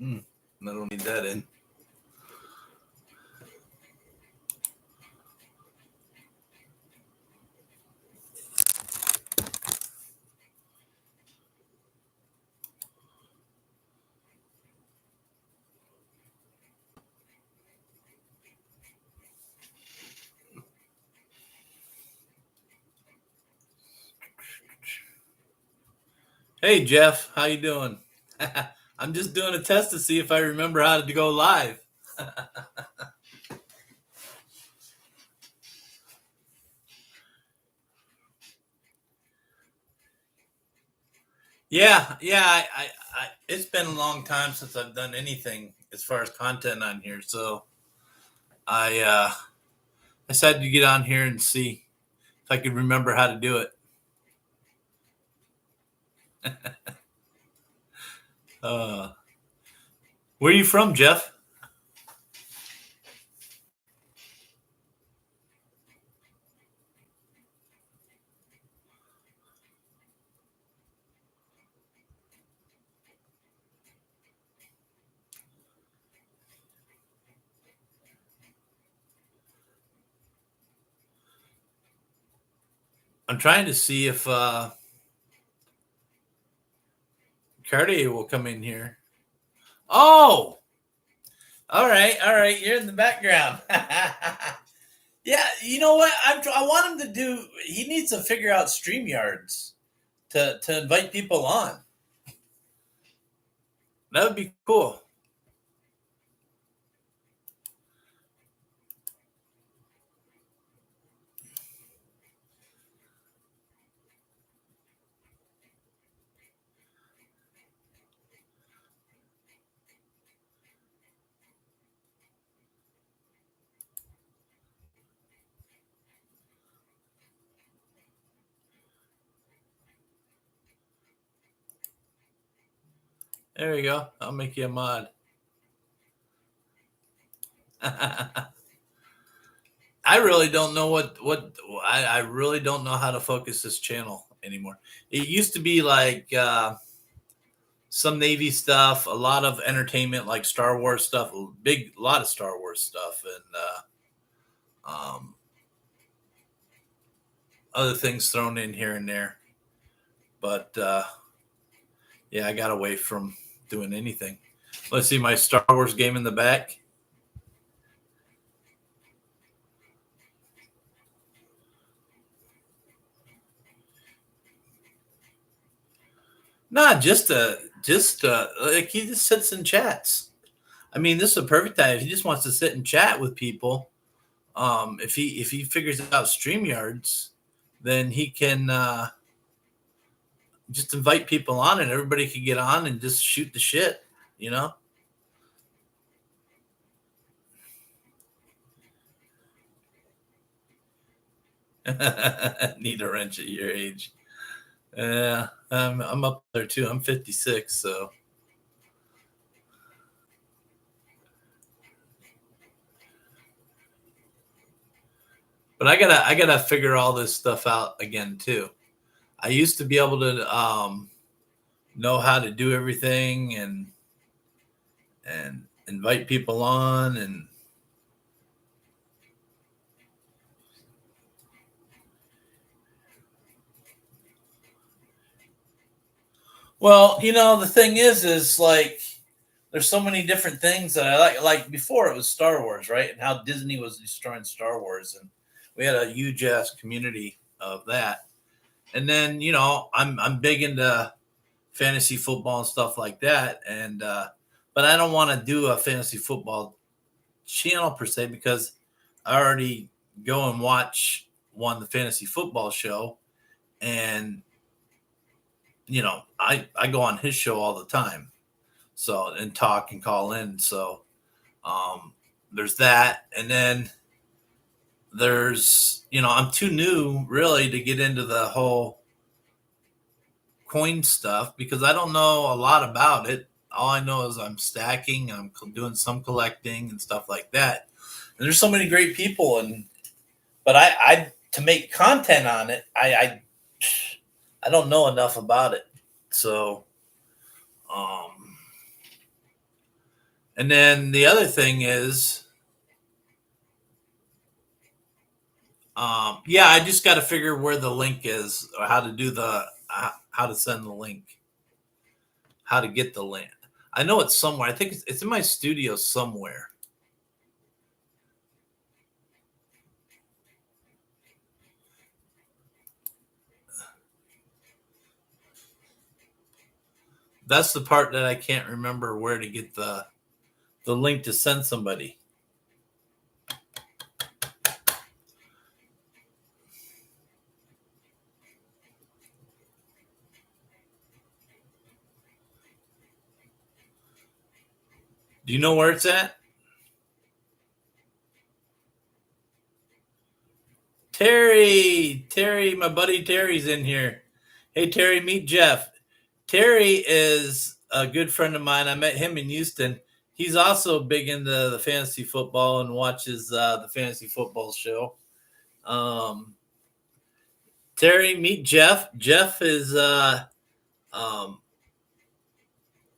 I don't need that in. Hey Jeff, how you doing? I'm just doing a test to see if I remember how to go live. Yeah. It's been a long time since I've done anything as far as content on here, so I decided to get on here and see if I could remember how to do it. Uh, where are you from, Jeff? I'm trying to see if Cartier will come in here. Oh, all right. You're in the background. Yeah, you know what? I want him to do. He needs to figure out Streamyards to invite people on. That would be cool. There you go. I'll make you a mod. I really don't know what I really don't know how to focus this channel anymore. It used to be like some Navy stuff, a lot of entertainment like Star Wars stuff, a lot of Star Wars stuff, and other things thrown in here and there. But yeah, I got away from doing anything. Let's see my Star Wars game in the back. Nah, just like he just sits and chats. I mean, this is a perfect time if he just wants to sit and chat with people. If he figures out Streamyards, then he can just invite people on, and everybody can get on and just shoot the shit. You know, need a wrench at your age. Yeah, I'm up there too. I'm 56, so. But I gotta figure all this stuff out again too. I used to be able to know how to do everything and invite people on and well, the thing is like there's so many different things that I like. Like before, it was Star Wars, right? And how Disney was destroying Star Wars, and we had a huge ass community of that. And then I'm big into fantasy football and stuff like that, and but I don't want to do a fantasy football channel per se because I already go and watch the fantasy football show, and I go on his show all the time, so and talk and call in. So there's that, and then there's I'm too new really to get into the whole coin stuff because I don't know a lot about it. All I know is I'm stacking, I'm doing some collecting and stuff like that. And there's so many great people, and but I to make content on it, I don't know enough about it. So um And then the other thing is, yeah, I just got to figure where the link is, or how to do the how to send the link, how to get the link. I know it's somewhere. I think it's in my studio somewhere. That's the part that I can't remember where to get the link to send somebody. Do you know where it's at? Terry, my buddy Terry's in here. Hey Terry, meet Jeff. Terry is a good friend of mine. I met him in Houston. He's also big into the fantasy football and watches the fantasy football show. Um, Terry, meet Jeff. Jeff is um,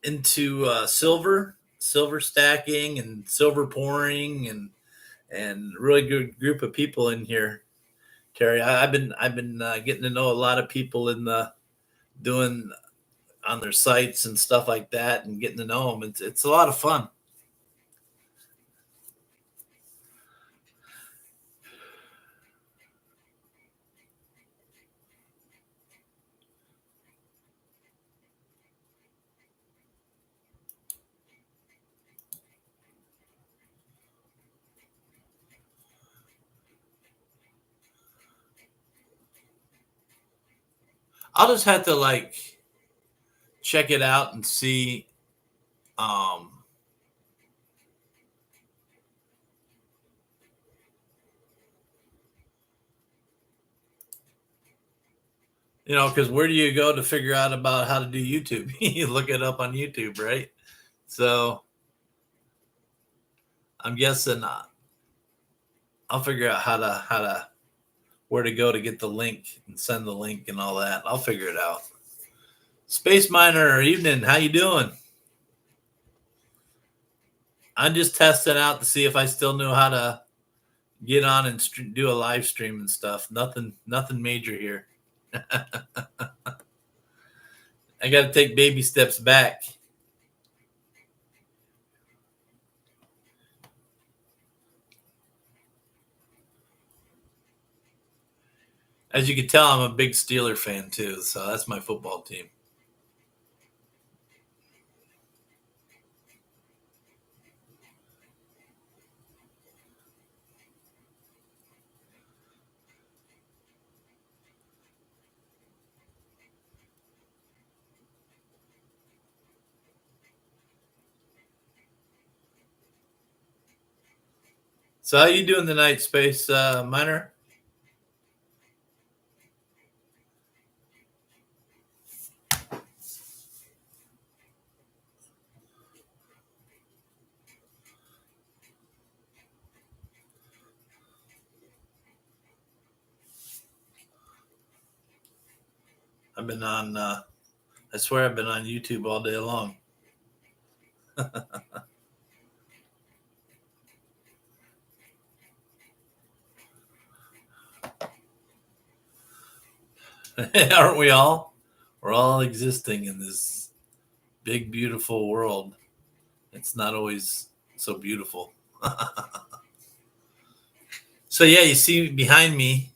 into silver stacking and silver pouring, and really good group of people in here. Terry, I've been getting to know a lot of people in the doing on their sites and stuff like that, and getting to know them. It's a lot of fun. I'll just have to like check it out and see. Um, because where do you go to figure out about how to do YouTube? You look it up on YouTube, right? So I'm guessing I'll figure out how to where to go to get the link and send the link and all that. I'll figure it out. Space Miner, evening. How you doing? I'm just testing out to see if I still know how to get on and do a live stream and stuff. Nothing major here. I got to take baby steps back. As you can tell, I'm a big Steeler fan too, so that's my football team. So how you doing tonight, Space Miner? I've been on. I swear I've been on YouTube all day long. Aren't we all? We're all existing in this big, beautiful world. It's not always so beautiful. So yeah, you see behind me,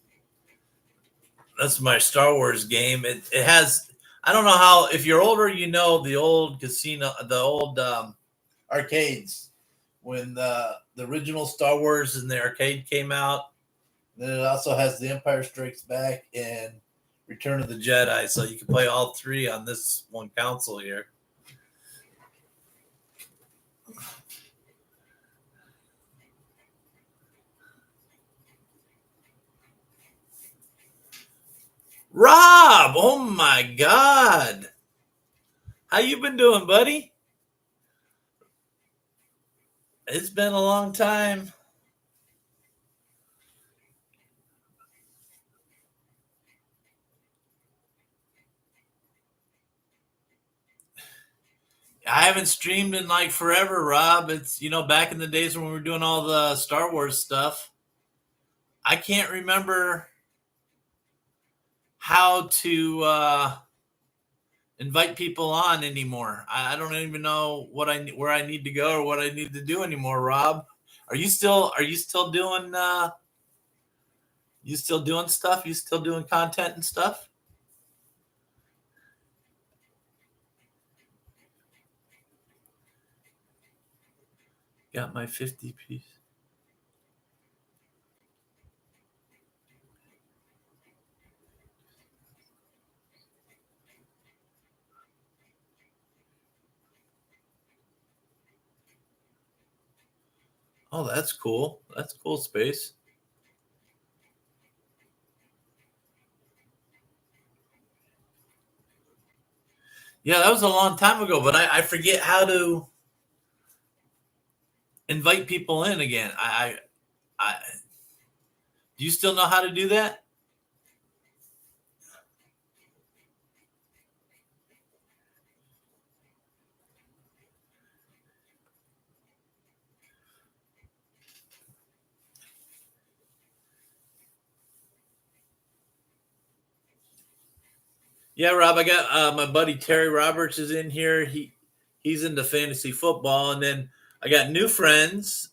that's my Star Wars game. It has. I don't know how. If you're older, you know the old casino, the old arcades when the original Star Wars in the arcade came out. Then it also has The Empire Strikes Back and Return of the Jedi, so you can play all three on this one console here. Rob, oh my God, how you been doing, buddy? It's been a long time. I haven't streamed in like forever, Rob. It's back in the days when we were doing all the Star Wars stuff. I can't remember how to invite people on anymore. I don't even know where I need to go or what I need to do anymore. Rob, are you still doing you still doing stuff? You still doing content and stuff? Got my 50 piece. Oh, that's cool. That's cool space. Yeah, that was a long time ago, but I forget how to invite people in again. I do you still know how to do that? Yeah, Rob, I got my buddy Terry Roberts is in here. He's into fantasy football, and then I got new friends,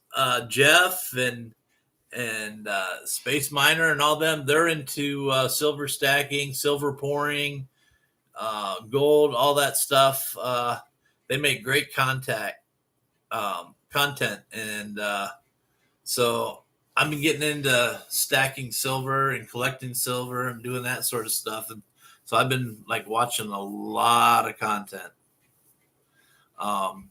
Jeff and Space Miner and all them. They're into silver stacking, silver pouring, gold, all that stuff. They make great content, and so I've been getting into stacking silver and collecting silver and doing that sort of stuff. And so I've been like watching a lot of content. Um,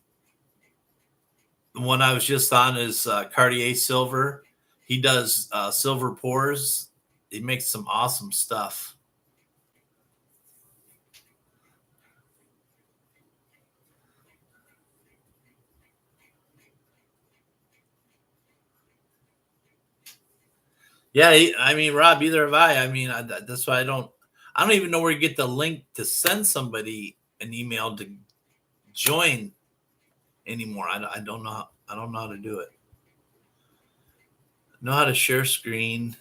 the one I was just on is Cartier Silver. He does silver pours. He makes some awesome stuff. Yeah, I mean, Rob, either have I. I mean, that's why I don't even know where you get the link to send somebody an email to join anymore. I don't know. I don't know how to do it. Know how to share screen.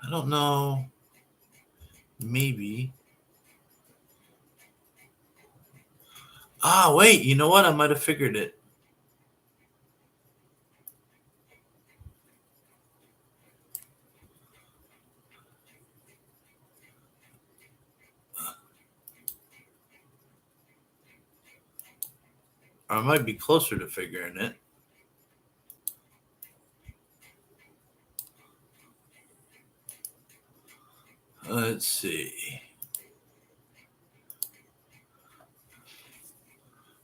I don't know. Maybe. Ah, wait. You know what? I might have figured it. Or I might be closer to figuring it. Let's see.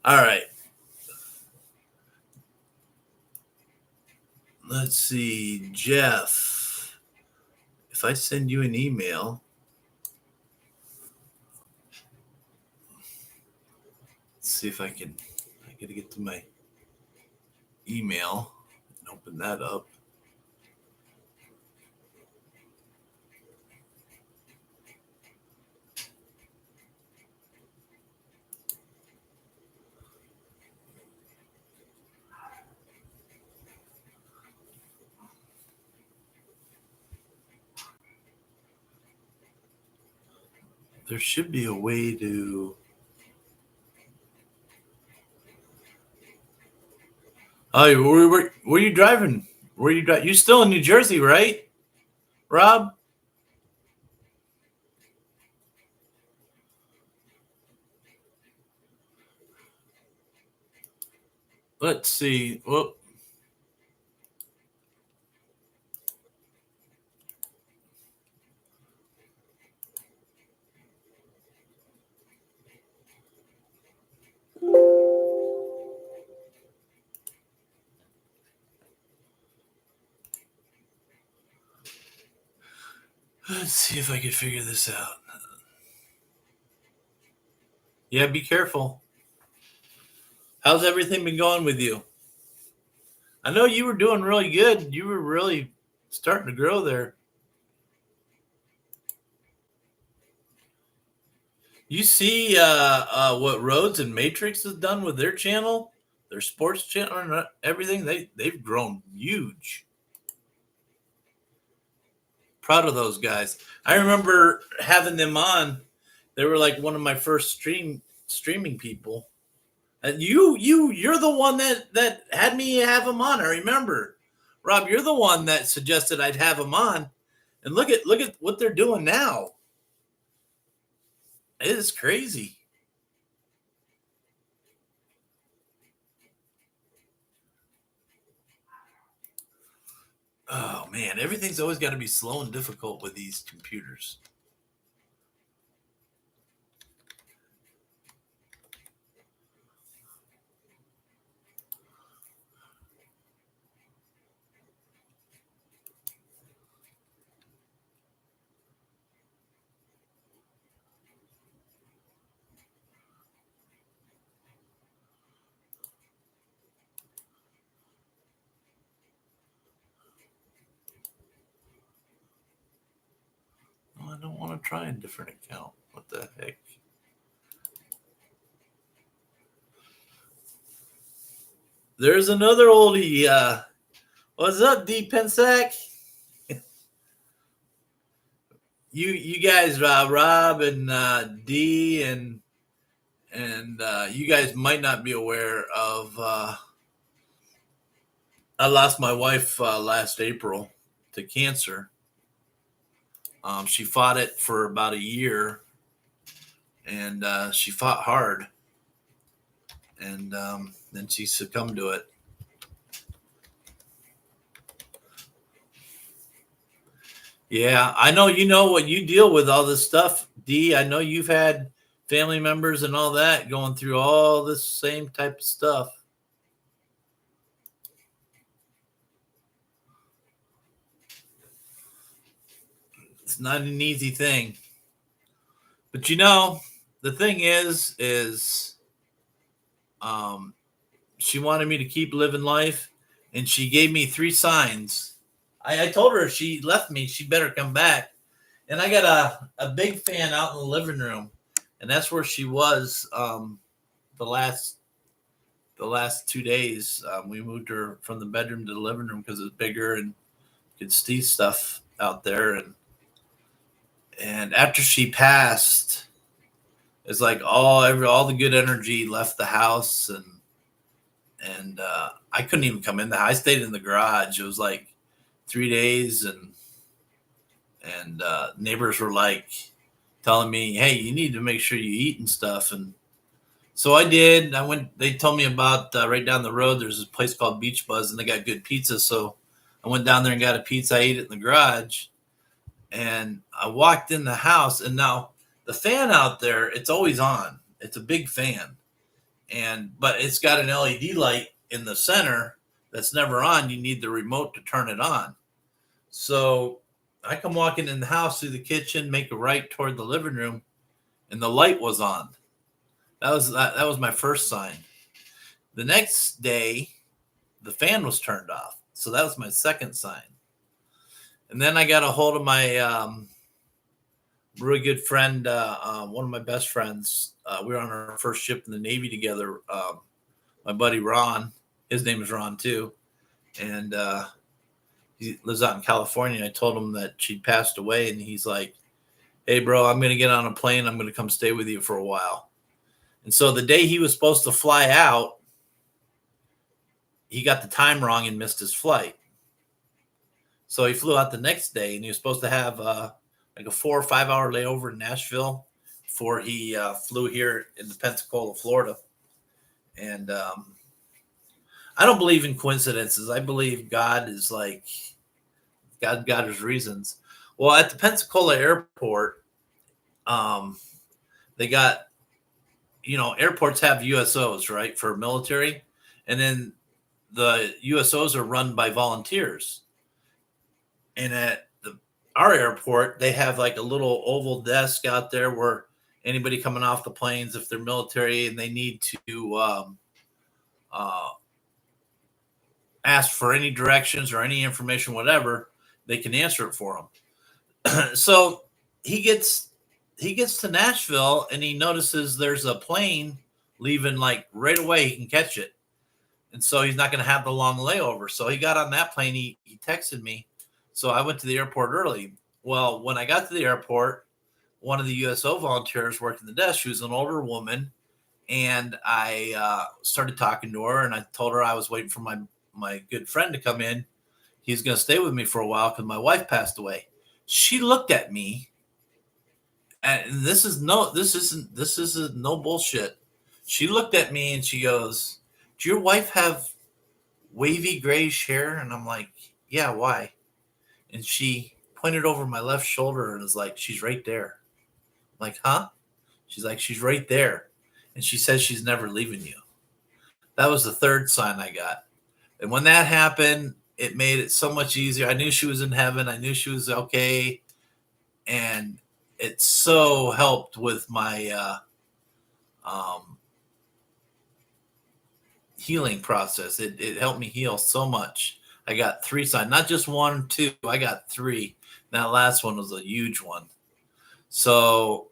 All right. Let's see. Jeff, if I send you an email, let's see if I can. I got to get to my email and open that up. There should be a way to. Oh, where you driving? Where you driving? You're still in New Jersey, right, Rob? Let's see. Well, let's see if I can figure this out. Yeah, be careful. How's everything been going with you? I know you were doing really good. You were really starting to grow there. You see what Rhodes and Matrix has done with their channel, their sports channel, and everything. They've grown huge. Proud of those guys. I remember having them on. They were like one of my first streaming people. And you're the one that had me have them on. I remember, Rob. You're the one that suggested I'd have them on. And look at what they're doing now. It is crazy. Oh man, everything's always got to be slow and difficult with these computers. Oh, I don't want to try a different account. What the heck? There's another oldie. What's up, D Pensac? You guys, Rob and D and you guys might not be aware of. I lost my wife last April to cancer. She fought it for about a year, and she fought hard, and then she succumbed to it. Yeah, I know you know what you deal with all this stuff, D. I know you've had family members and all that going through all this same type of stuff. It's not an easy thing. But you know, the thing is um she wanted me to keep living life, and she gave me three signs. I told her if she left me, she better come back. And I got a big fan out in the living room, and that's where she was the last 2 days. We moved her from the bedroom to the living room because it's bigger and could see stuff out there. And after she passed, it's like all the good energy left the house, and I couldn't even come in. I stayed in the garage. It was like 3 days, and neighbors were like telling me, "Hey, you need to make sure you eat and stuff." And so I did. I went. They told me about right down the road. There's this place called Beach Buzz, and they got good pizza. So I went down there and got a pizza. I ate it in the garage, and I walked in the house. And now the fan out there, it's always on. It's a big fan, but it's got an LED light in the center that's never on. You need the remote to turn it on. So I come walking in the house through the kitchen, make a right toward the living room, and the light was on. That was my first sign. The next day, the fan was turned off. So that was my second sign. And then I got a hold of my really good friend, one of my best friends. We were on our first ship in the Navy together. My buddy Ron, his name is Ron too, and he lives out in California. I told him that she'd passed away, and he's like, "Hey, bro, I'm going to get on a plane. I'm going to come stay with you for a while." And so the day he was supposed to fly out, he got the time wrong and missed his flight. So he flew out the next day, and he was supposed to have like a 4 or 5 hour layover in Nashville before he flew here in Pensacola, Florida. And I don't believe in coincidences. I believe God is like God got his reasons. Well, at the Pensacola airport, they got airports have USOs, right, for military, and then the USOs are run by volunteers. And at our airport, they have like a little oval desk out there where anybody coming off the planes, if they're military and they need to uh, ask for any directions or any information, whatever, they can answer it for them. So he gets he gets to Nashville and he notices there's a plane leaving like right away. He can catch it. And so he's not going to have the long layover. So he got on that plane. He texted me. So I went to the airport early. Well, when I got to the airport, one of the USO volunteers working the desk, she was an older woman. And I started talking to her and I told her I was waiting for my good friend to come in. He's going to stay with me for a while because my wife passed away. She looked at me, and this isn't no bullshit. She looked at me and she goes, "Do your wife have wavy grayish hair?" And I'm like, "Yeah, why?" And she pointed over my left shoulder and was like, "She's right there." I'm like, huh? She's like, "She's right there." And she says she's never leaving you. That was the third sign I got. And when that happened, it made it so much easier. I knew she was in heaven. I knew she was okay. And it so helped with my healing process. It helped me heal so much. I got three signs, not just one, two. I got three. That last one was a huge one. So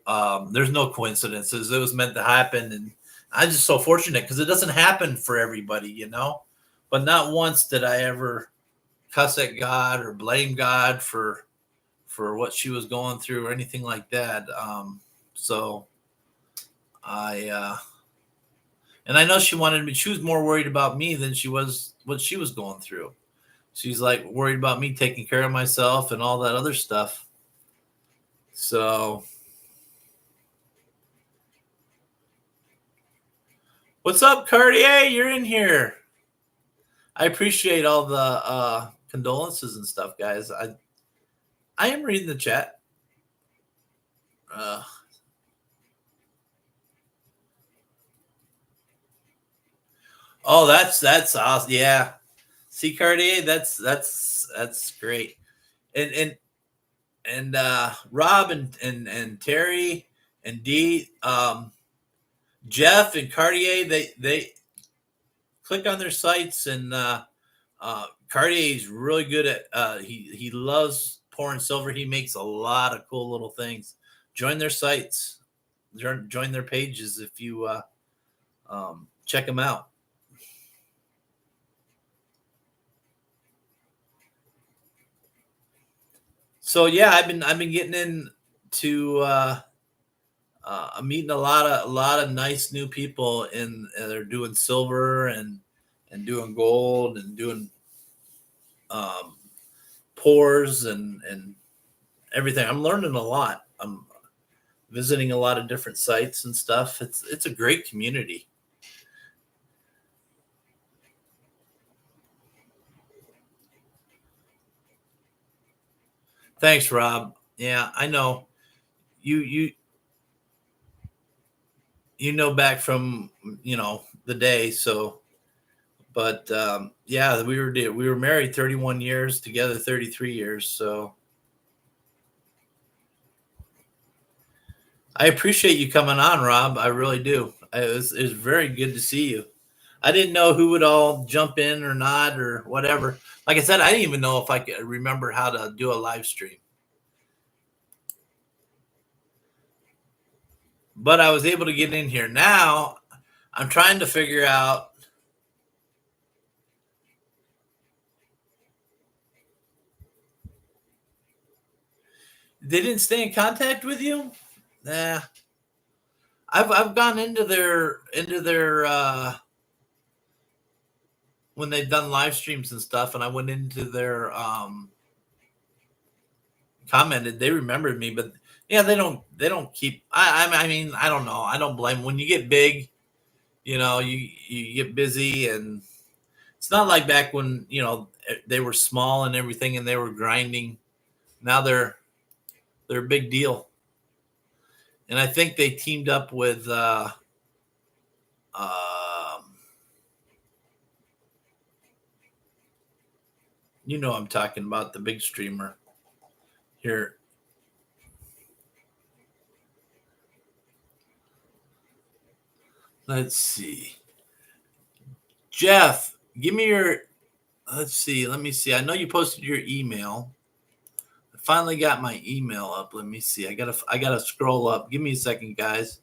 there's no coincidences. It was meant to happen. And I'm just so fortunate because it doesn't happen for everybody, you know? But not once did I ever cuss at God or blame God for what she was going through or anything like that. So I and I know she wanted me. She was more worried about me than she was what she was going through. She's like worried about me taking care of myself and all that other stuff. So, what's up, Cartier? You're in here. I appreciate all the condolences and stuff, guys. I am reading the chat. Uh, oh, that's awesome. Yeah, see, Cartier, that's great. And Rob and Terry and Dee, Jeff and Cartier, they click on their sites and Cartier is really good at he loves pouring silver. He makes a lot of cool little things. Join their sites, join their pages if you check them out. So yeah, I've been getting into I'm meeting a lot of nice new people in they're doing silver and doing gold and doing um, pours and everything. I'm learning a lot. I'm visiting a lot of different sites and stuff. It's a great community. Thanks, Rob. Yeah, I know you you know back from the day. So, but yeah, we were married 31 years together, 33 years. So I appreciate you coming on, Rob. I really do. It was very good to see you. I didn't know who would all jump in or not or whatever. Like I said, I didn't even know if I could remember how to do a live stream, but I was able to get in here. Now I'm trying to figure out. They didn't stay in contact with you? Nah. I've gone into their when they've done live streams and stuff, and I went into their commented. They remembered me, but yeah, they don't keep. I mean, I don't know. I don't blame when you get big. You get busy, and it's not like back when they were small and everything, and they were grinding. Now they're a big deal, and I think they teamed up with I'm talking about the big streamer here. Let's see. Jeff, give me your. Let's see. Let me see. I know you posted your email. finally got my email up. Let me see. I gotta scroll up. Give me a second, guys.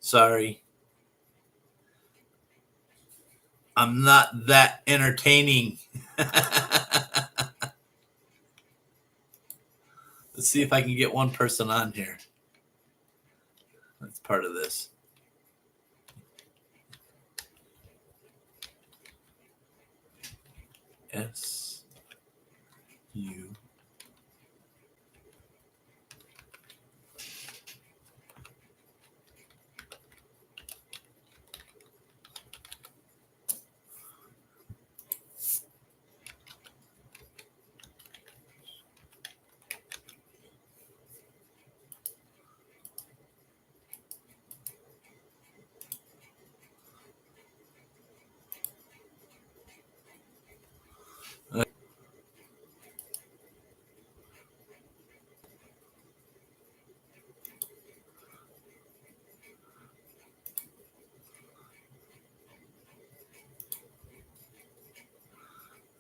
Sorry. I'm not that entertaining. Let's see if I can get one person on here. That's part of this. S U.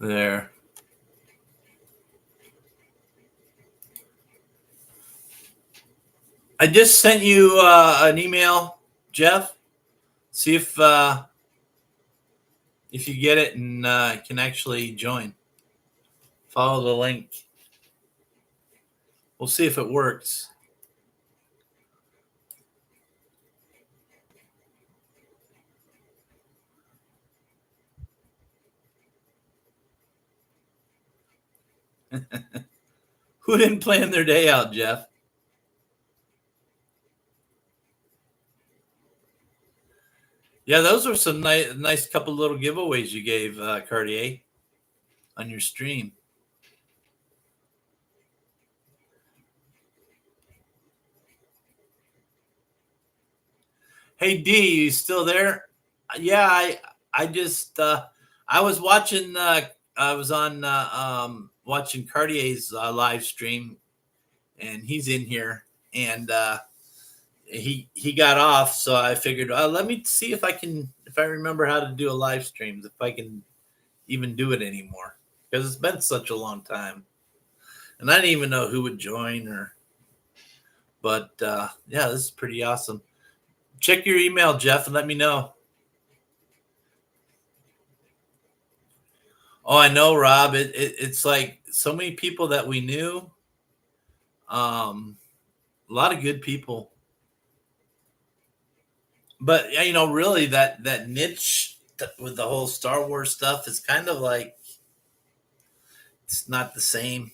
There. I just sent you an email, Jeff. See if you get it and can actually join. Follow the link. We'll see if it works. Who didn't plan their day out, Jeff? Yeah, those were some nice couple little giveaways you gave Cartier on your stream. Hey D, you still there? Yeah, I just I was watching I was on watching Cartier's live stream, and he's in here, and he got off, so I figured let me see if I remember how to do a live stream, if I can even do it anymore, because it's been such a long time, and I didn't even know who would join but yeah, this is pretty awesome. Check your email, Jeff, and let me know. Oh, I know, Rob. It's like so many people that we knew. A lot of good people, but yeah, really that niche with the whole Star Wars stuff is kind of like it's not the same.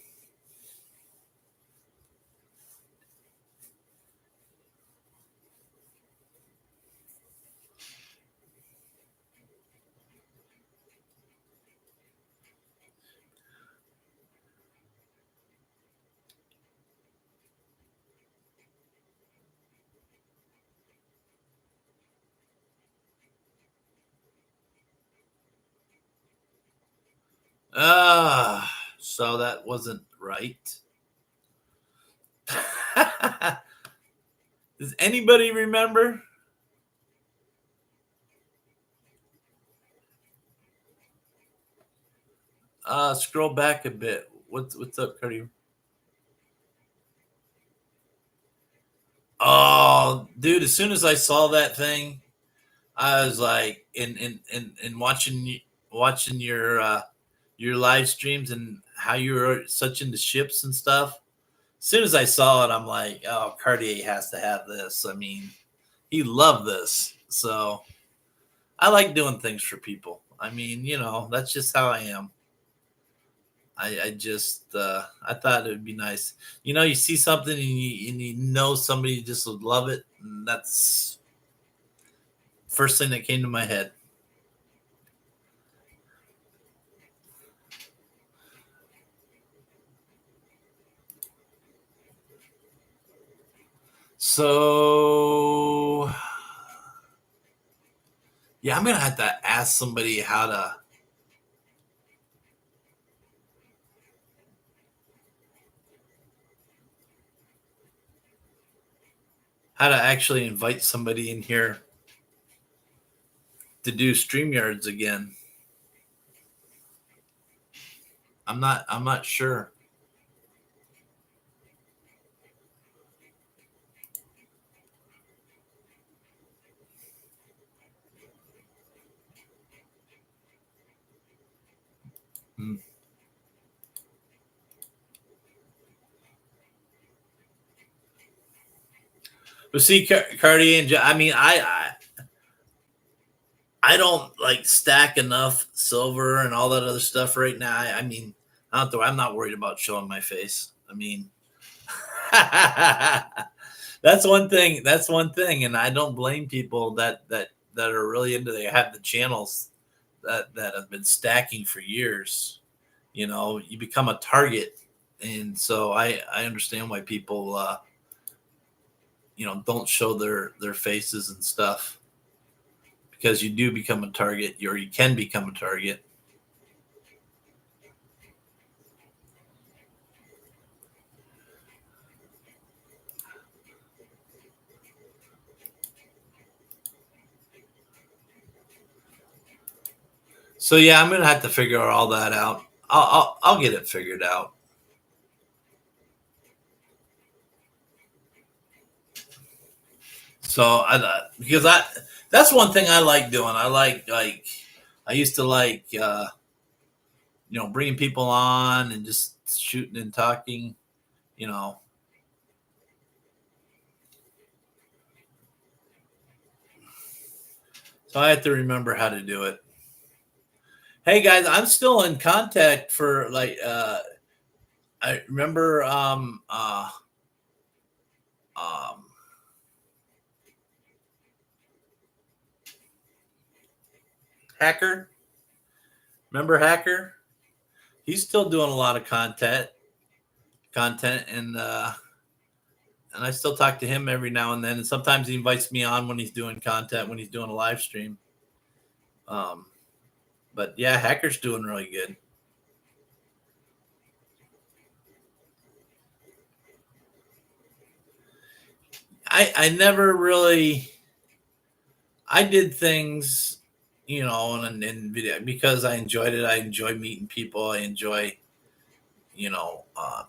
So that wasn't right. Does anybody remember? Scroll back a bit. What's up, Cody? Oh, dude! As soon as I saw that thing, I was like, in watching your live streams and how you were such into ships and stuff. As soon as I saw it, I'm like, oh, Cartier has to have this. I mean, he loved this. So I like doing things for people. I mean, that's just how I am. I just I thought it would be nice. You see something and you know somebody just would love it, and that's first thing that came to my head. So yeah, I'm gonna have to ask somebody how to actually invite somebody in here to do StreamYards again. I'm not sure. But see, Cartier and I mean, I don't like stack enough silver and all that other stuff right now. I mean, I'm not worried about showing my face. I mean, that's one thing. That's one thing, and I don't blame people that are really into. They have the channels that have been stacking for years. You know, you become a target, and so I understand why people don't show their faces and stuff because you do become a target, or you can become a target. So yeah, I'm gonna have to figure all that out. I'll get it figured out. So because I that's one thing I like doing. I I used to like bringing people on and just shooting and talking. You know, so I have to remember how to do it. Hey guys, I'm still in contact for I remember um Hacker. Remember Hacker? He's still doing a lot of content and I still talk to him every now and then. And sometimes he invites me on when he's doing content, when he's doing a live stream. Um, but yeah, Hacker's doing really good. I never really I did things, in video because I enjoyed it. I enjoy meeting people. I enjoy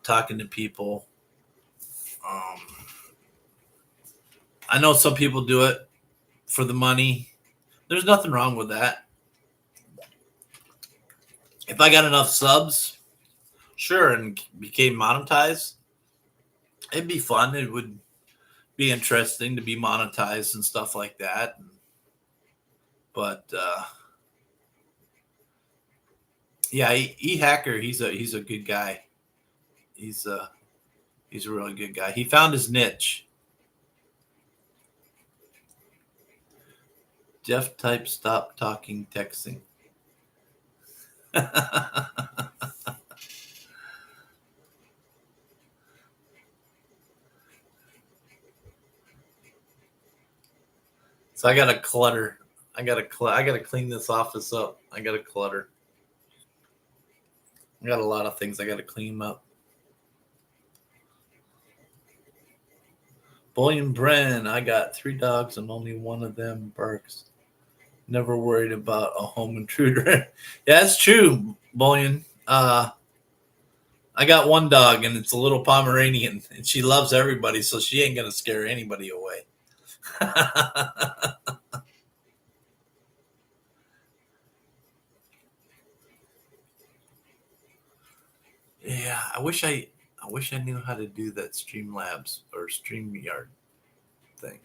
talking to people. Um, I know some people do it for the money. There's nothing wrong with that. If I got enough subs, sure, and became monetized, it'd be fun. It would be interesting to be monetized and stuff like that. But yeah, Hacker, he's a good guy. He's a he's a really good guy. He found his niche. Jeff type stop talking texting. So I gotta clutter. I gotta clean this office up. I gotta clutter. I got a lot of things I gotta clean up. Bullion Bren, I got 3 dogs and only one of them barks. Never worried about a home intruder. Yeah, that's true, Bullion. I got one dog and it's a little Pomeranian and she loves everybody, so she ain't gonna scare anybody away. Yeah, I wish I knew how to do that Streamlabs or StreamYard thing.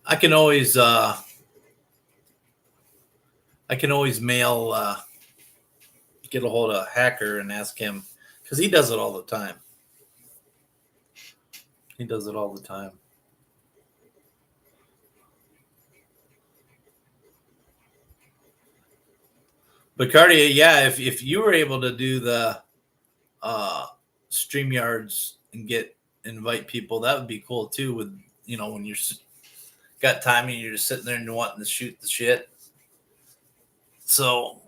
I can always mail get a hold of Hacker and ask him because he does it all the time. He does it all the time. But Cartier, yeah, if you were able to do the uh StreamYards and get invite people, that would be cool too. With when you're got time and you're just sitting there and you're wanting to shoot the shit. So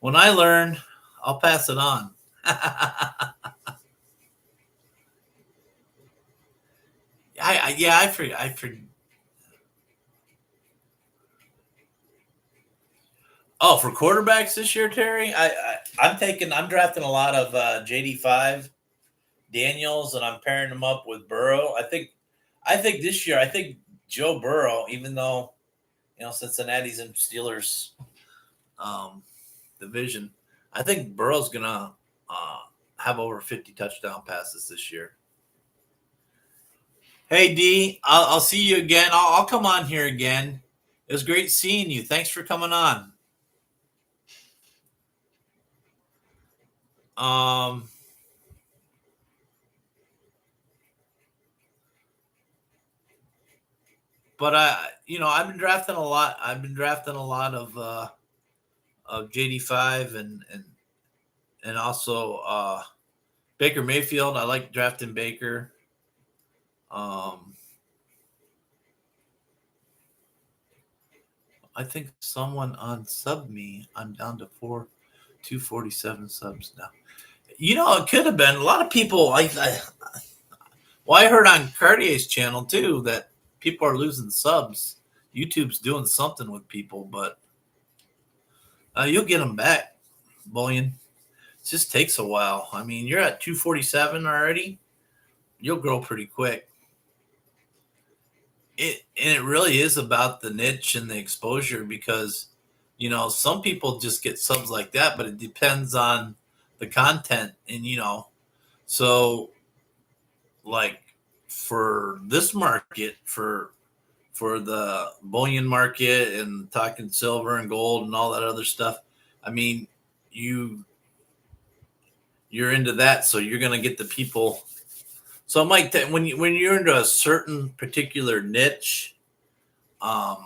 when I learn, I'll pass it on. I forget. I forget. Oh, for quarterbacks this year, Terry, I'm drafting a lot of JD5 Daniels and I'm pairing him up with Burrow. I think this year, I think Joe Burrow, even though Cincinnati's in Steelers um, division, I think Burrow's gonna have over 50 touchdown passes this year. Hey D, I'll see you again. I'll come on here again. It was great seeing you. Thanks for coming on. But I've been drafting a lot. I've been drafting a lot of JD5 and also Baker Mayfield. I like drafting Baker. I think someone unsubbed me. I'm down to 247 subs now. It could have been a lot of people. I heard on Cartier's channel too that people are losing subs. YouTube's doing something with people, but you'll get them back, Bullion. It just takes a while. I mean, you're at 247 already. You'll grow pretty quick. It really is about the niche and the exposure because, some people just get subs like that, but it depends on the content. And, so like for this market, for the bullion market and talking silver and gold and all that other stuff, I mean, you're into that, so you're going to get the people. So Mike, when you're into a certain particular niche, it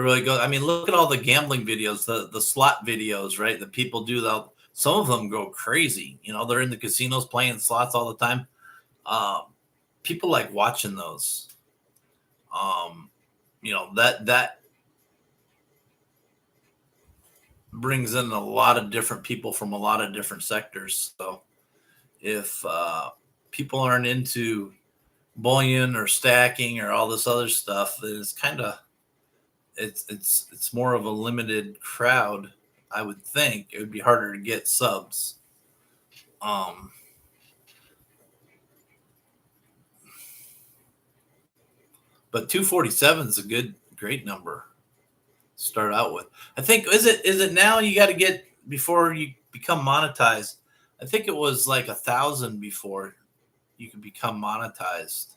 really goes. I mean, look at all the gambling videos, the slot videos, right? That people do. Some of them go crazy. They're in the casinos playing slots all the time. People like watching those. That brings in a lot of different people from a lot of different sectors. So if people aren't into bullion or stacking or all this other stuff, it's kind of it's more of a limited crowd. I would think it would be harder to get subs. But 247 is a great number to start out with. I think is it now you got to get before you become monetized. I think it was like 1,000 before you could become monetized.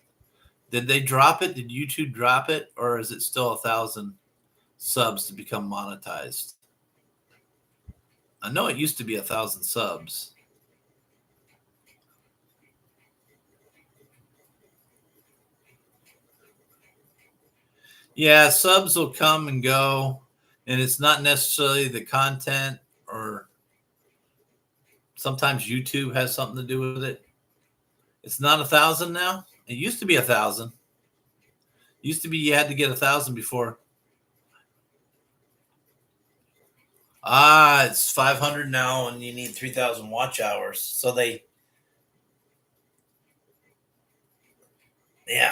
Did they drop it? Did YouTube drop it, or is it still 1,000 subs to become monetized? I know it used to be 1,000 subs. Yeah, subs will come and go, and it's not necessarily the content, or sometimes YouTube has something to do with it. It's not 1,000 now. It used to be 1,000. Used to be you had to get 1,000 before. It's 500 now, and you need 3,000 watch hours. So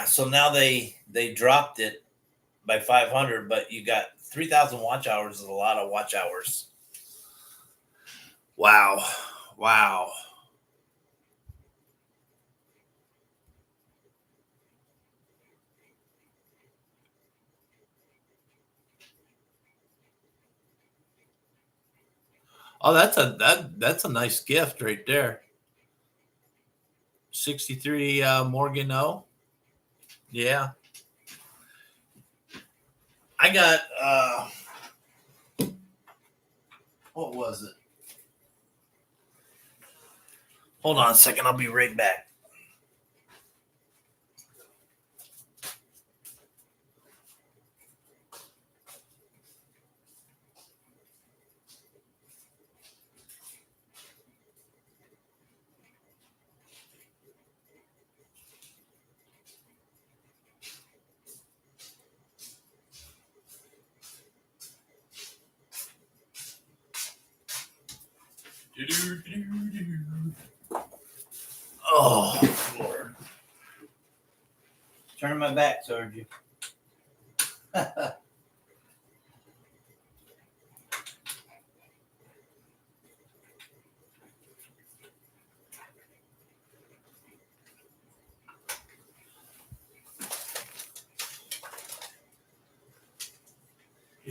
so now they dropped it by 500, but you got 3,000 watch hours is a lot of watch hours. Wow. Oh, that's a nice gift right there. 63 Morgan O. Yeah. I got what was it? Hold on a second, I'll be right back. Oh, Lord. Turning my back towards you.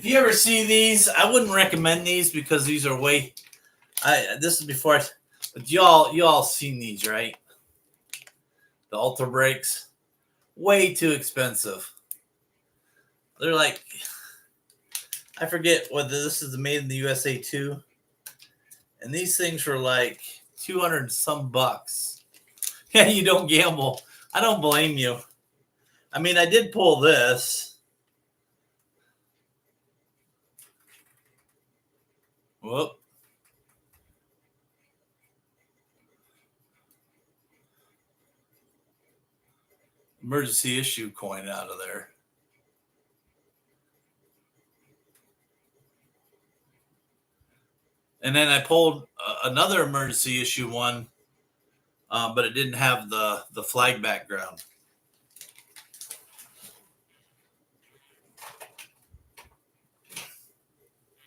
If you ever see these, I wouldn't recommend these because these are way. This is before, but y'all seen these, right? The Ultra Brakes, way too expensive. They're like, I forget whether this is made in the USA too, and these things were like 200 some bucks. Yeah, you don't gamble. I don't blame you. I mean, I did pull this. Whoop. Emergency issue coin out of there. And then I pulled another emergency issue one, but it didn't have the flag background.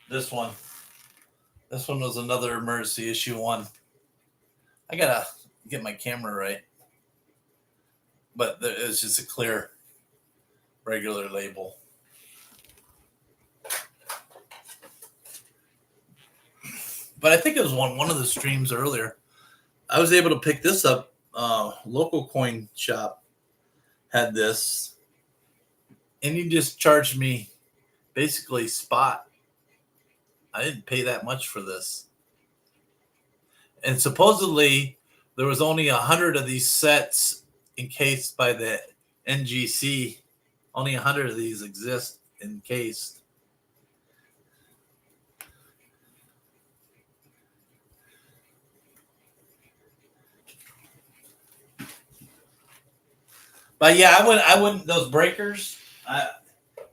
This one was another emergency issue one. I gotta get my camera right, but it's just a clear, regular label. But I think it was one of the streams earlier. I was able to pick this up. Local coin shop had this, and he just charged me basically spot. I didn't pay that much for this. And supposedly there was only 100 of these sets encased by the NGC. Only 100 of these exist encased. But yeah, I wouldn't. Those breakers,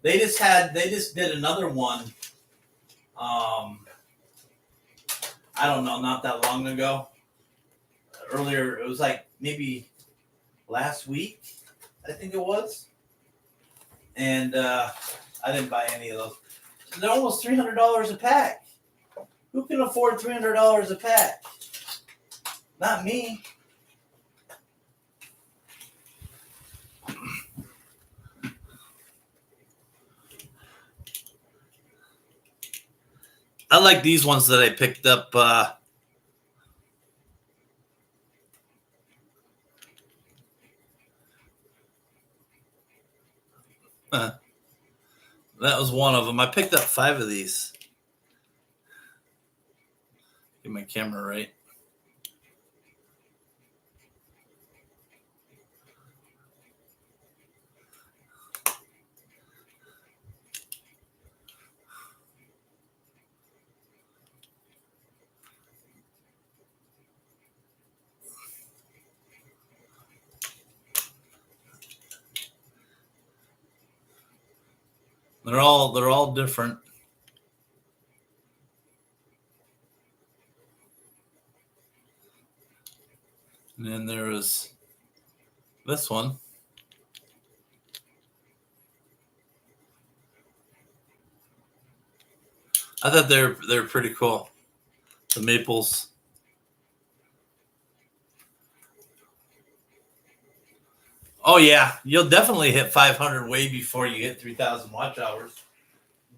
they just did another one. I don't know, not that long ago. Earlier, it was like maybe last week, I think it was. And I didn't buy any of those. They're almost $300 a pack. Who can afford $300 a pack? Not me. I like these ones that I picked up. That was one of them. I picked up 5 of these. Get my camera right. They're all different. And then there was this one. I thought they're pretty cool. The maples. Oh yeah, you'll definitely hit 500 way before you hit 3,000 watch hours.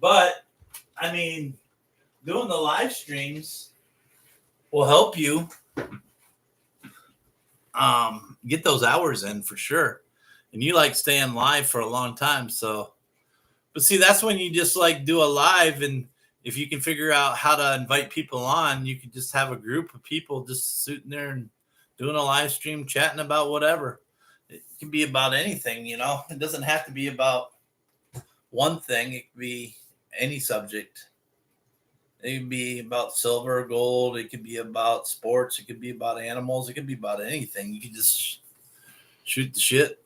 But I mean, doing the live streams will help you get those hours in for sure. And you like staying live for a long time, so. But see, that's when you just like do a live, and if you can figure out how to invite people on, you can just have a group of people just sitting there and doing a live stream, chatting about whatever. It can be about anything, you know. It doesn't have to be about one thing. It could be any subject. It could be about silver or gold. It could be about sports. It could be about animals. It could be about anything. You can just shoot the shit.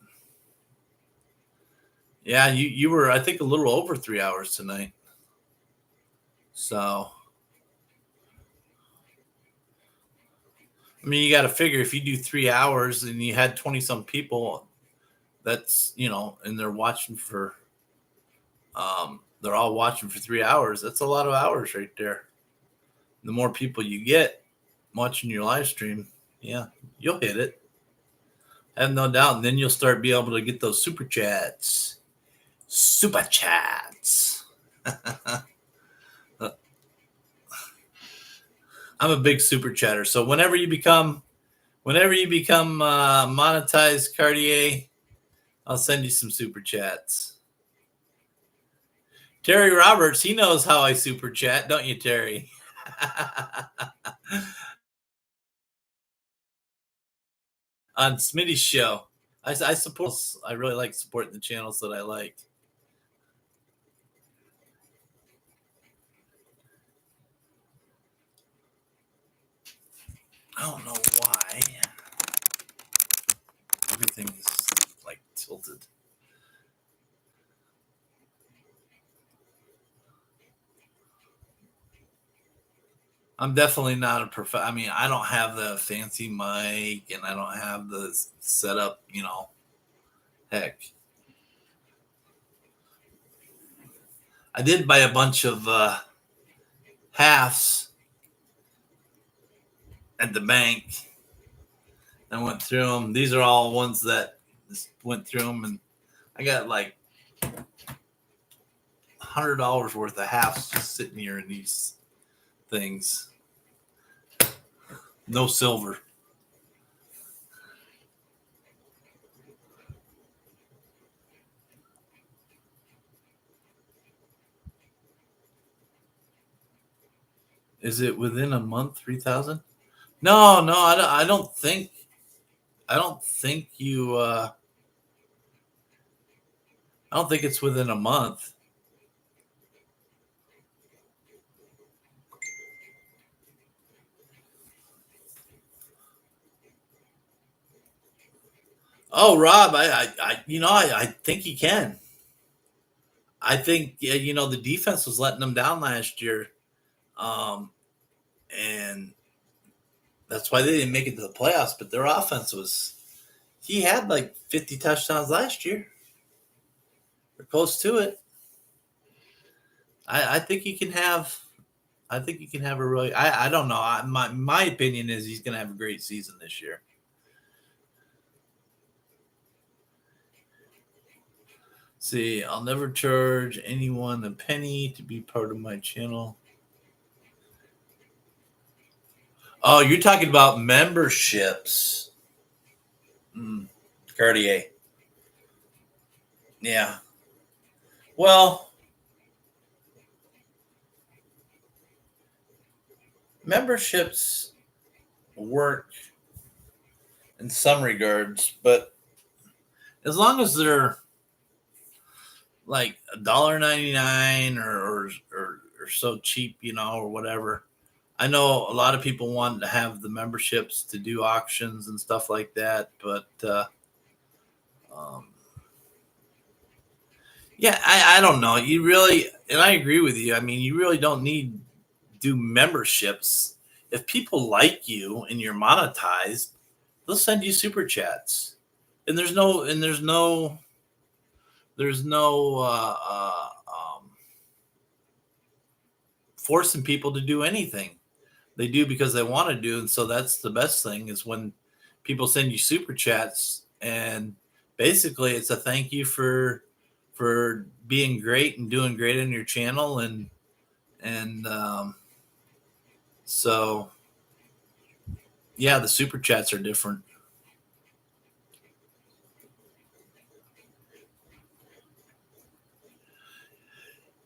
Yeah, you were, I think, a little over 3 hours tonight. So, I mean, you got to figure if you do 3 hours and you had 20 some people, that's, you know, and they're watching for, they're all watching for 3 hours. That's a lot of hours right there. The more people you get watching your live stream, yeah, you'll hit it. I have no doubt. And then you'll start being able to get those super chats. Super chats. I'm a big super chatter. So whenever you become monetized, Cartier, I'll send you some super chats. Terry Roberts, he knows how I super chat, don't you, Terry? On Smitty's show. I support. I really like supporting the channels that I like. I don't know why everything is like tilted. I'm definitely not a prof. I mean, I don't have the fancy mic, and I don't have the setup. Heck, I did buy a bunch of halves at the bank. I went through them. These are all ones that just went through them, and I got like $100 worth of halves just sitting here in these things. No silver. Is it within a month? 3,000? No, no, I don't think. I don't think you. I don't think it's within a month. Oh, Rob, I think he can. I think the defense was letting them down last year, um, and that's why they didn't make it to the playoffs. But their offense was. He had like 50 touchdowns last year, or close to it. I think he can have. I think he can have a really. I don't know. My opinion is he's going to have a great season this year. See, I'll never charge anyone a penny to be part of my channel. Oh, you're talking about memberships. Cartier. Yeah. Well, memberships work in some regards, but as long as they're like $1.99 or so cheap, or whatever. I know a lot of people want to have the memberships to do auctions and stuff like that, but um, yeah, I don't know. You really, and I agree with you. I mean, you really don't need do memberships. If people like you and you're monetized, they'll send you super chats, and there's no forcing people to do anything. They do because they want to do, and so that's the best thing is when people send you super chats, and basically it's a thank you for being great and doing great on your channel, and so yeah, the super chats are different.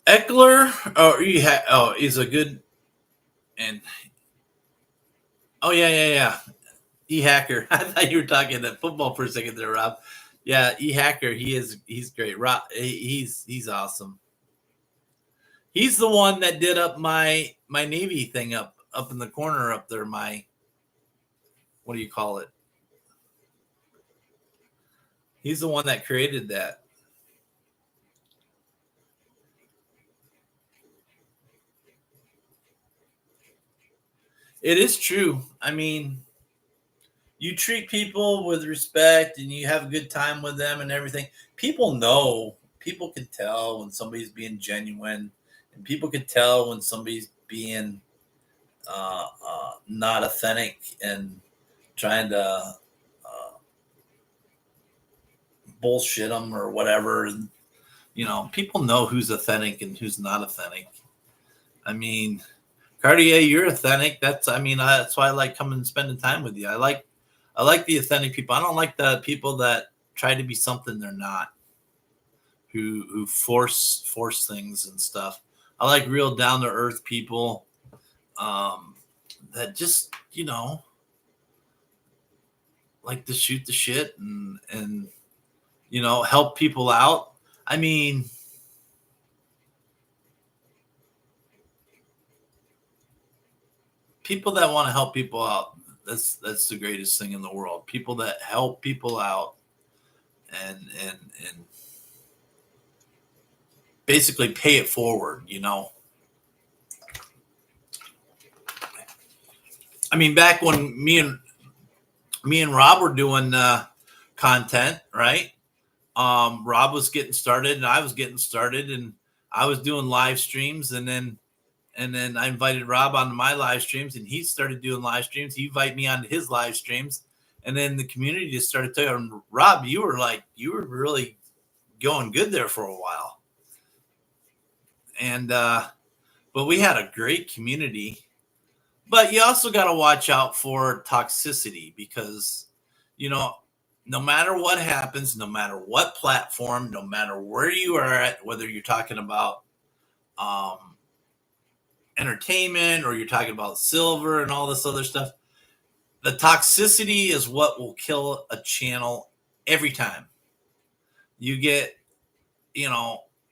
Eckler, is a good, and oh yeah, yeah, yeah. E-hacker. I thought you were talking that football for a second there, Rob. Yeah, E-hacker. He's great. Rob, he's awesome. He's the one that did up my Navy thing up in the corner up there. My what do you call it? He's the one that created that. It is true. I mean, you treat people with respect and you have a good time with them and everything. People know. People can tell when somebody's being genuine, and people can tell when somebody's being not authentic and trying to bullshit them or whatever. People know who's authentic and who's not authentic. I mean, Cartier, you're authentic. That's why I like coming and spending time with you. I like the authentic people. I don't like the people that try to be something they're not, who force things and stuff. I like real down to earth people, that just like to shoot the shit and help people out. I mean, people that want to help people out, that's the greatest thing in the world. People that help people out and basically pay it forward. I mean, back when me and Rob were doing content, right? Rob was getting started and I was getting started, and I was doing live streams, and then I invited Rob onto my live streams, and he started doing live streams. He invited me onto his live streams, and then the community just started talking. Rob, you were really going good there for a while, and but we had a great community. But you also got to watch out for toxicity, because you know no matter what happens, no matter what platform, no matter where you are at, whether you're talking about um, entertainment or you're talking about silver and all this other stuff, the toxicity is what will kill a channel every time. You get,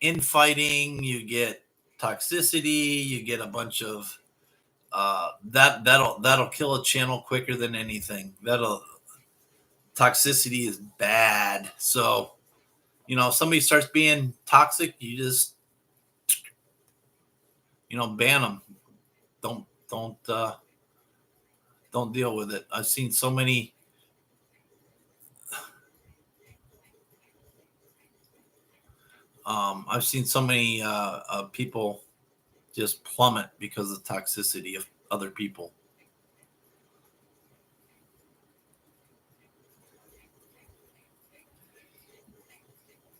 infighting, you get toxicity, you get a bunch of that'll kill a channel quicker than anything. That'll Toxicity is bad. So, if somebody starts being toxic, you just ban them. Don't deal with it. I've seen so many. I've seen so many people just plummet because of toxicity of other people.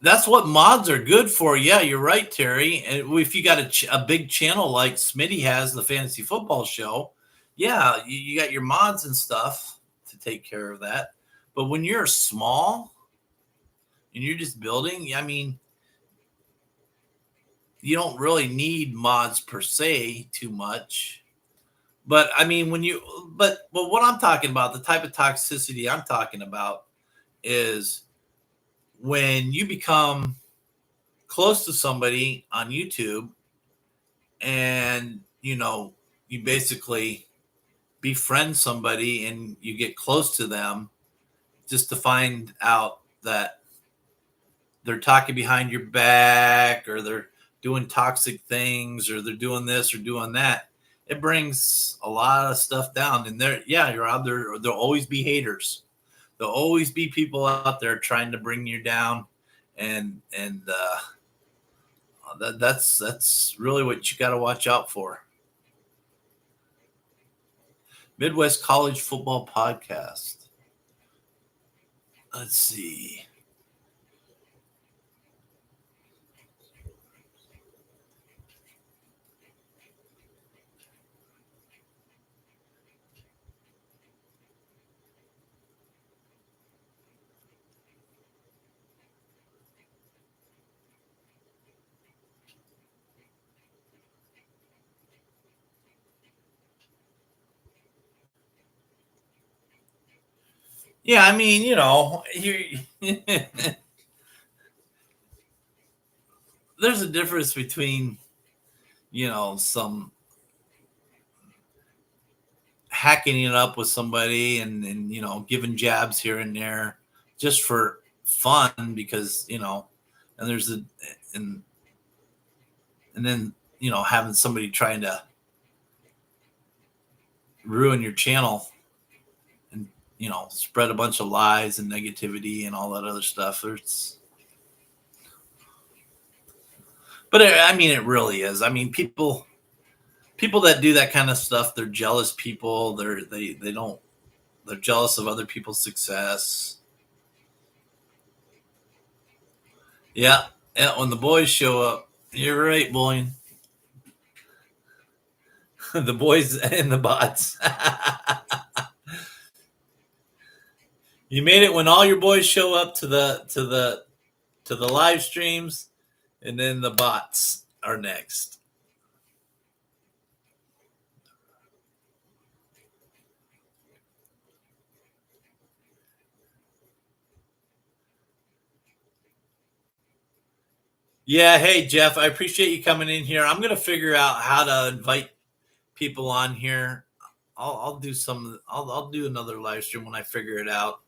That's what mods are good for. Yeah, you're right, Terry. And if you got a big channel like Smitty has, the fantasy football show, yeah, you got your mods and stuff to take care of that. But when you're small and you're just building, I mean, you don't really need mods per se too much. But I mean, but what I'm talking about, the type of toxicity I'm talking about is when you become close to somebody on YouTube, and you basically befriend somebody and you get close to them, just to find out that they're talking behind your back, or they're doing toxic things, or they're doing this or doing that. It brings a lot of stuff down. And you're out there. There'll always be haters. There'll always be people out there trying to bring you down, and that's really what you got to watch out for. Midwest College Football Podcast. Let's see. Yeah, I mean, there's a difference between, some hacking it up with somebody, and giving jabs here and there just for fun, because and there's and and then having somebody trying to ruin your channel and spread a bunch of lies and negativity and all that other stuff. But I mean, it really is. I mean, people that do that kind of stuff, they're jealous people. They're jealous of other people's success. Yeah. Yeah, when the boys show up, you're right, boy. The boys and the bots. You made it when all your boys show up to the live streams, and then the bots are next. Yeah, hey Jeff, I appreciate you coming in here. I'm gonna figure out how to invite people on here. I'll do some. I'll do another live stream when I figure it out,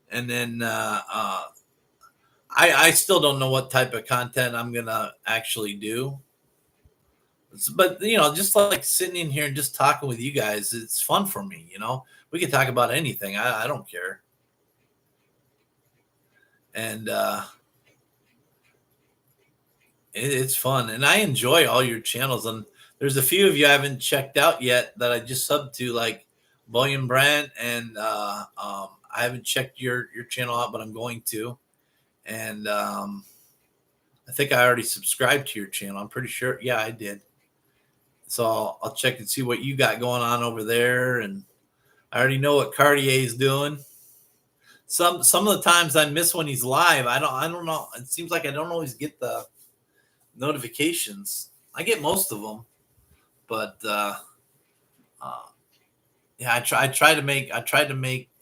and then I still don't know what type of content I'm gonna actually do. But just like sitting in here and just talking with you guys, it's fun for me. We can talk about anything. I don't care, and it's fun, and I enjoy all your channels. And there's a few of you I haven't checked out yet that I just subbed to, like William Brandt, and I haven't checked your channel out, but I'm going to. And I think I already subscribed to your channel. I'm pretty sure. Yeah, I did. So I'll check and see what you got going on over there. And I already know what Cartier is doing. Some of the times I miss when he's live. I don't know. It seems like I don't always get the notifications. I get most of them, but uh, yeah, I try to make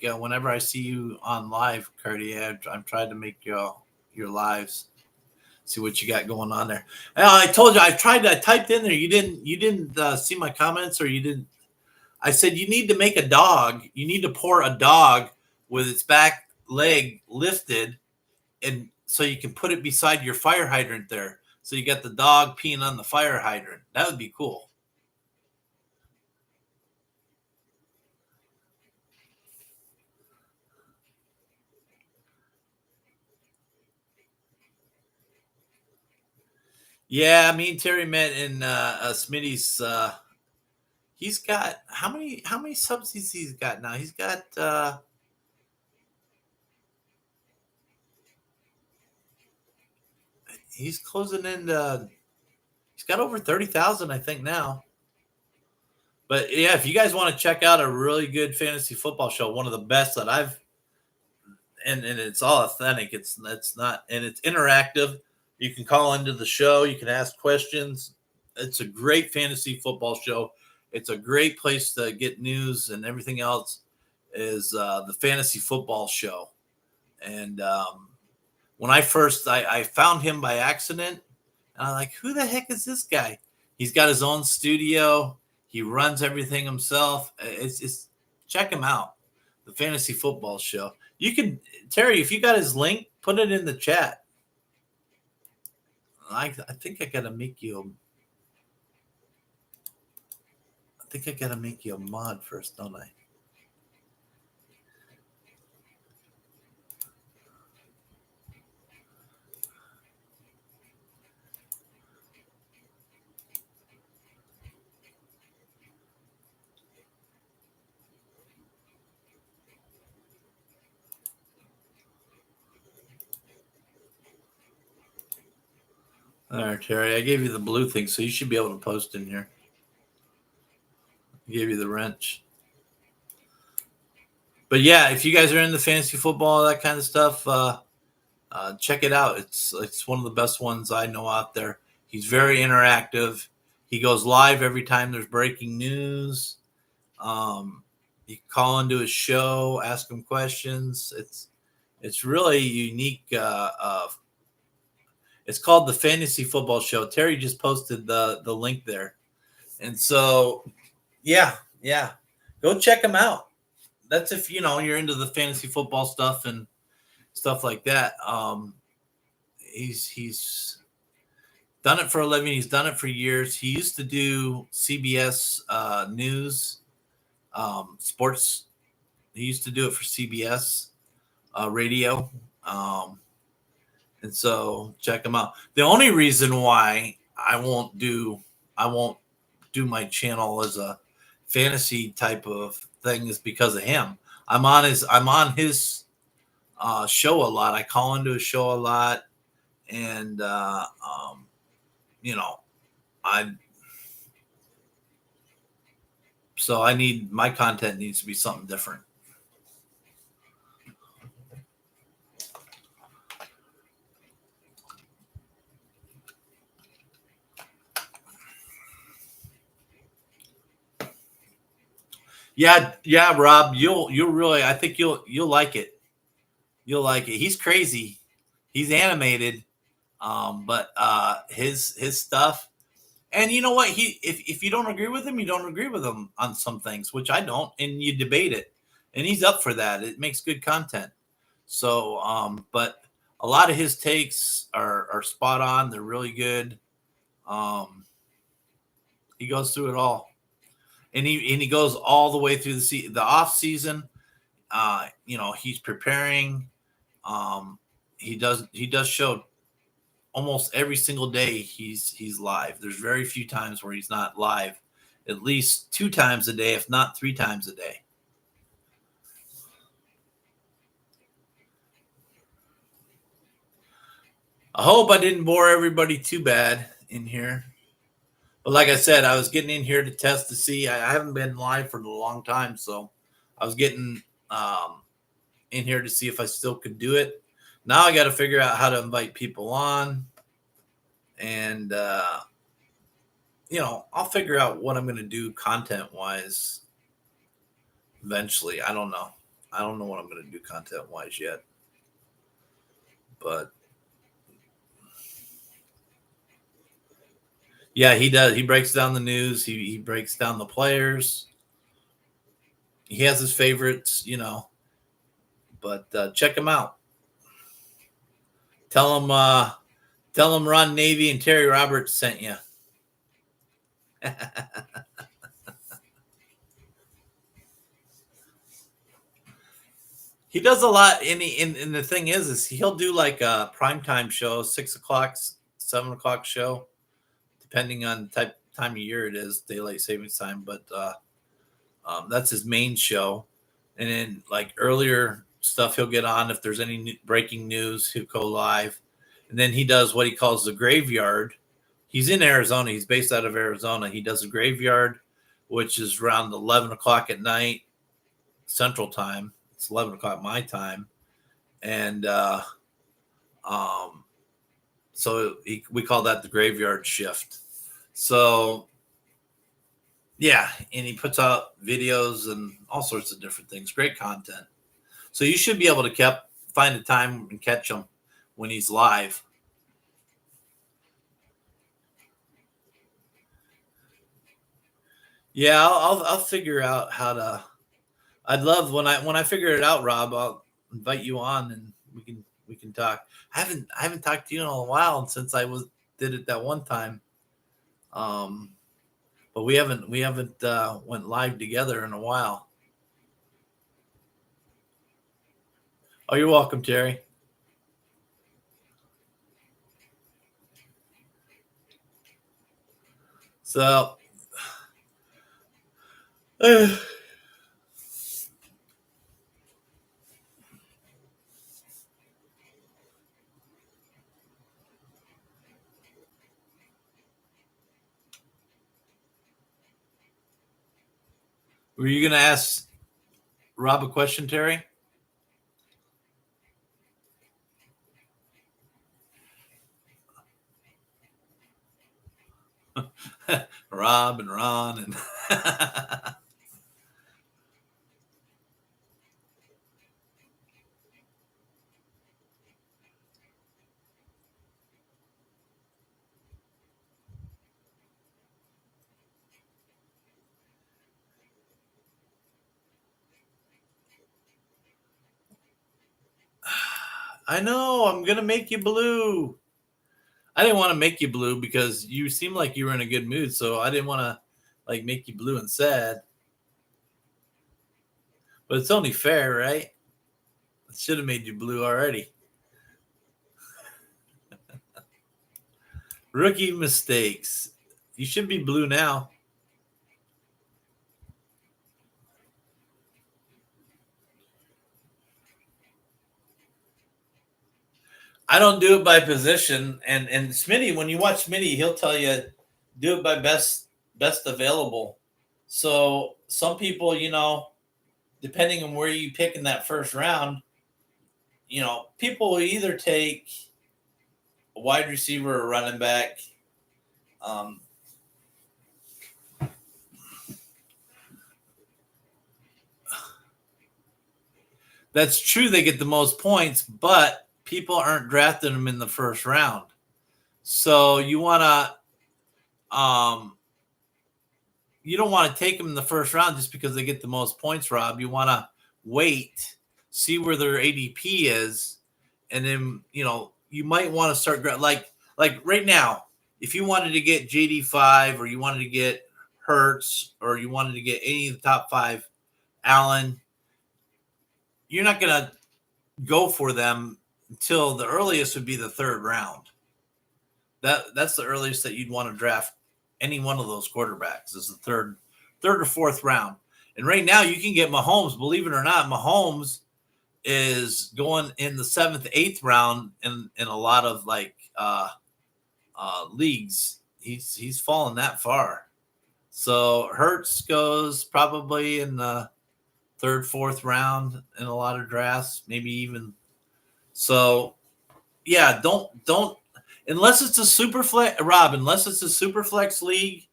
whenever I see you on live, Cartier, I'm trying to make your lives. See what you got going on there. I told you I typed in there. You didn't see my comments, or you didn't. I said you need to make a dog. You need to pour a dog with its back leg lifted, and so you can put it beside your fire hydrant there. So you got the dog peeing on the fire hydrant. That would be cool. Yeah, me and Terry met in Smitty's. He's got how many subs he's got now? He's closing in. He's got over 30,000, I think now. But yeah, if you guys want to check out a really good fantasy football show, one of the best that I've and it's all authentic. It's not, and it's interactive. You can call into the show. You can ask questions. It's a great fantasy football show. It's a great place to get news and everything else. Is the fantasy football show. And when I found him by accident, and I'm like, who the heck is this guy? He's got his own studio. He runs everything himself. It's check him out. The fantasy football show. You can, Terry, if you got his link, put it in the chat. I think I gotta make you. I think I gotta make you a mod first, don't I? All right, Terry. I gave you the blue thing, so you should be able to post in here. I gave you the wrench. But yeah, if you guys are into fantasy football, that kind of stuff, check it out. It's one of the best ones I know out there. He's very interactive. He goes live every time there's breaking news. You can call into his show, ask him questions. It's really unique. It's called the Fantasy Football Show. Terry just posted the link there, and so yeah, go check him out. That's if you're into the fantasy football stuff and stuff like that. He's done it for a living. He's done it for years. He used to do CBS News, sports. He used to do it for CBS radio. And so check him out. The only reason why I won't do my channel as a fantasy type of thing is because of him. I'm on his show a lot. I call into his show a lot, and you know, I so I need my content needs to be something different. Yeah, yeah, Rob, you'll really I think you'll like it. You'll like it. He's crazy. He's animated, but his stuff. And you know what? If you don't agree with him, you don't agree with him on some things, which I don't, and you debate it. And he's up for that. It makes good content. So, but a lot of his takes are spot on. They're really good. Um, he goes through it all, and he goes all the way through the off season. You know, he's preparing. Um, he does show almost every single day he's live. There's very few times where he's not live, at least 2 times a day, if not 3 times a day. I hope I didn't bore everybody too bad in here. But like I said, I was getting in here to test to see. I haven't been live for a long time, so I was getting in here to see if I still could do it. Now I got to figure out how to invite people on, and I'll figure out what I'm going to do content wise eventually. I don't know. I don't know what I'm going to do content wise yet, but yeah, he does. He breaks down the news. He breaks down the players. He has his favorites, but check him out. Tell him Ron Navy and Terry Roberts sent you. He does a lot. And the thing is he'll do like a primetime show, 6 o'clock, 7 o'clock show, depending on the time of year it is, daylight savings time. But that's his main show. And then like earlier stuff, he'll get on if there's any breaking news. He'll go live, and then he does what he calls the graveyard. He's in Arizona. He's based out of Arizona. He does a graveyard, which is around 11 o'clock at night Central Time. It's 11 o'clock my time, and um, so we call that the graveyard shift. So yeah, and he puts out videos and all sorts of different things. Great content. So you should be able to find a time and catch him when he's live. Yeah, I'll figure out how to. I'd love when I figure it out, Rob. I'll invite you on and we can talk. I haven't talked to you in a while since I did it that one time. Um, but we haven't went live together in a while. Oh, you're welcome, Terry. So, were you gonna ask Rob a question, Terry? Rob and Ron and I know I'm gonna make you blue. I didn't want to make you blue because you seem like you were in a good mood, so I didn't want to like make you blue and sad. But it's only fair, right? I should have made you blue already. Rookie mistakes. You should be blue now. I don't do it by position, and Smitty, when you watch Smitty, he'll tell you do it by best available. So some people, depending on where you pick in that first round, people will either take a wide receiver or running back. Um, that's true; they get the most points, but people aren't drafting them in the first round. So you don't want to take them in the first round just because they get the most points, Rob. You want to wait, see where their ADP is, and then you might want to start like right now. If you wanted to get JD5 or you wanted to get Hurts or you wanted to get any of the top 5, Allen, you're not going to go for them until the earliest would be the 3rd round. That's the earliest that you'd want to draft any one of those quarterbacks is the third or 4th round. And right now you can get Mahomes, believe it or not, Mahomes is going in the 7th, 8th round in a lot of leagues. He's fallen that far. So Hurts goes probably in the 3rd, 4th round in a lot of drafts, maybe even. So yeah, don't unless it's a super flex, Rob, unless it's a super flex league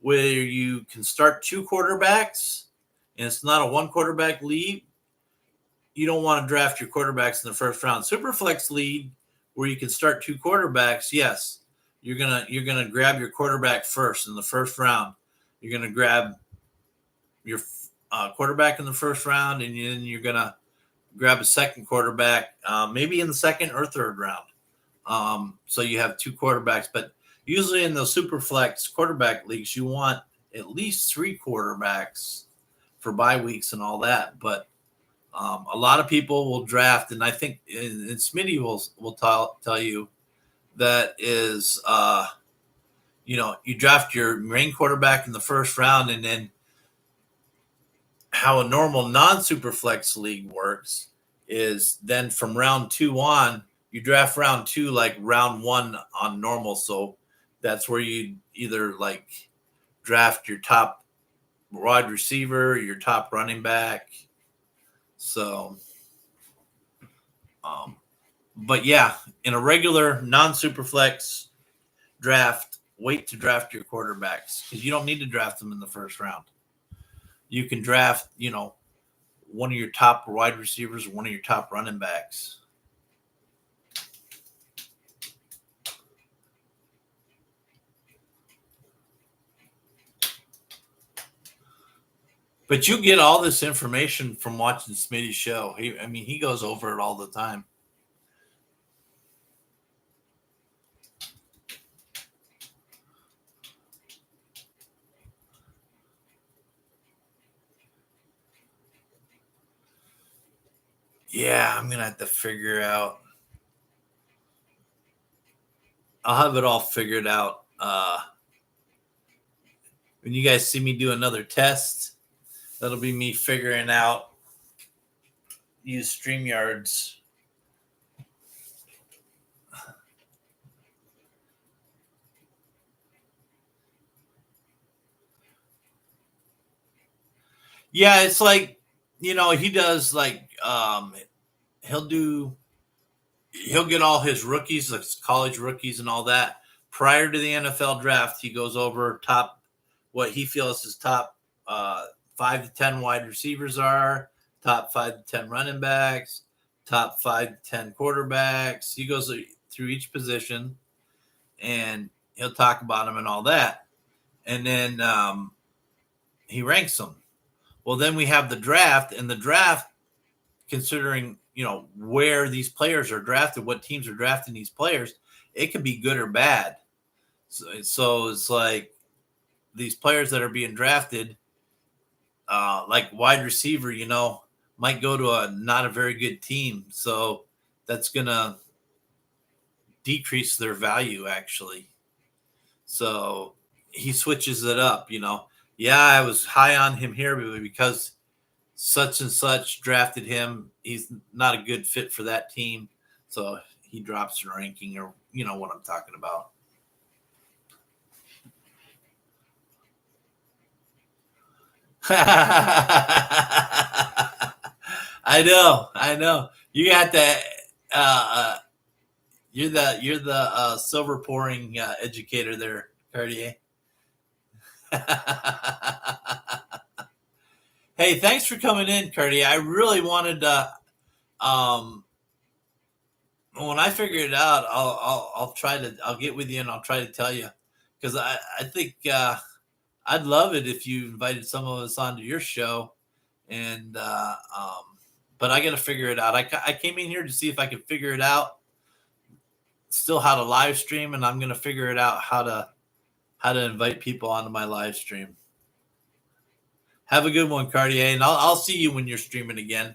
where you can start 2 quarterbacks and it's not a 1 quarterback league, you don't want to draft your quarterbacks in the first round. Super flex league where you can start 2 quarterbacks, yes, you're gonna grab your quarterback first in the first round. You're gonna grab your quarterback in the first round, and then you're gonna grab a second quarterback, maybe in the 2nd or 3rd round. So you have 2 quarterbacks, but usually in those super flex quarterback leagues, you want at least 3 quarterbacks for bye weeks and all that. But a lot of people will draft, and I think and Smitty will tell you that is, you draft your main quarterback in the first round, and then how a normal non-super flex league works is then from round 2 on, you draft round 2 like round 1 on normal. So that's where you either draft your top wide receiver, your top running back. So, but yeah, in a regular non-super flex draft, wait to draft your quarterbacks because you don't need to draft them in the first round. You can draft, one of your top wide receivers, one of your top running backs. But you get all this information from watching Smitty's show. He goes over it all the time. Yeah, I'm gonna have to figure out. I'll have it all figured out. When you guys see me do another test, that'll be me figuring out use StreamYards. Yeah, it's like, he does he'll get all his rookies, like college rookies and all that. Prior to the NFL draft, he goes over what he feels his top 5 to 10 wide receivers are, top 5 to 10 running backs, top 5 to 10 quarterbacks. He goes through each position and he'll talk about them and all that. And then he ranks them. Well, then we have the draft, and the draft, considering, where these players are drafted, what teams are drafting these players, it can be good or bad. So it's like these players that are being drafted, like wide receiver, might go to not a very good team. So that's going to decrease their value, actually. So he switches it up, Yeah, I was high on him here because such and such drafted him. He's not a good fit for that team. So he drops the ranking, or you know what I'm talking about. I know. You got the uh, you're the silver pouring educator there, Cartier. Hey, thanks for coming in, Cartier. I really wanted to. Um, when I figure it out, I'll try to I'll get with you and I'll try to tell you, because I think I'd love it if you invited some of us onto your show, and but I got to figure it out. I came in here to see if I could figure it out, still how to live stream, and I'm gonna figure it out how to invite people onto my live stream. Have a good one, Cartier, and I'll see you when you're streaming again.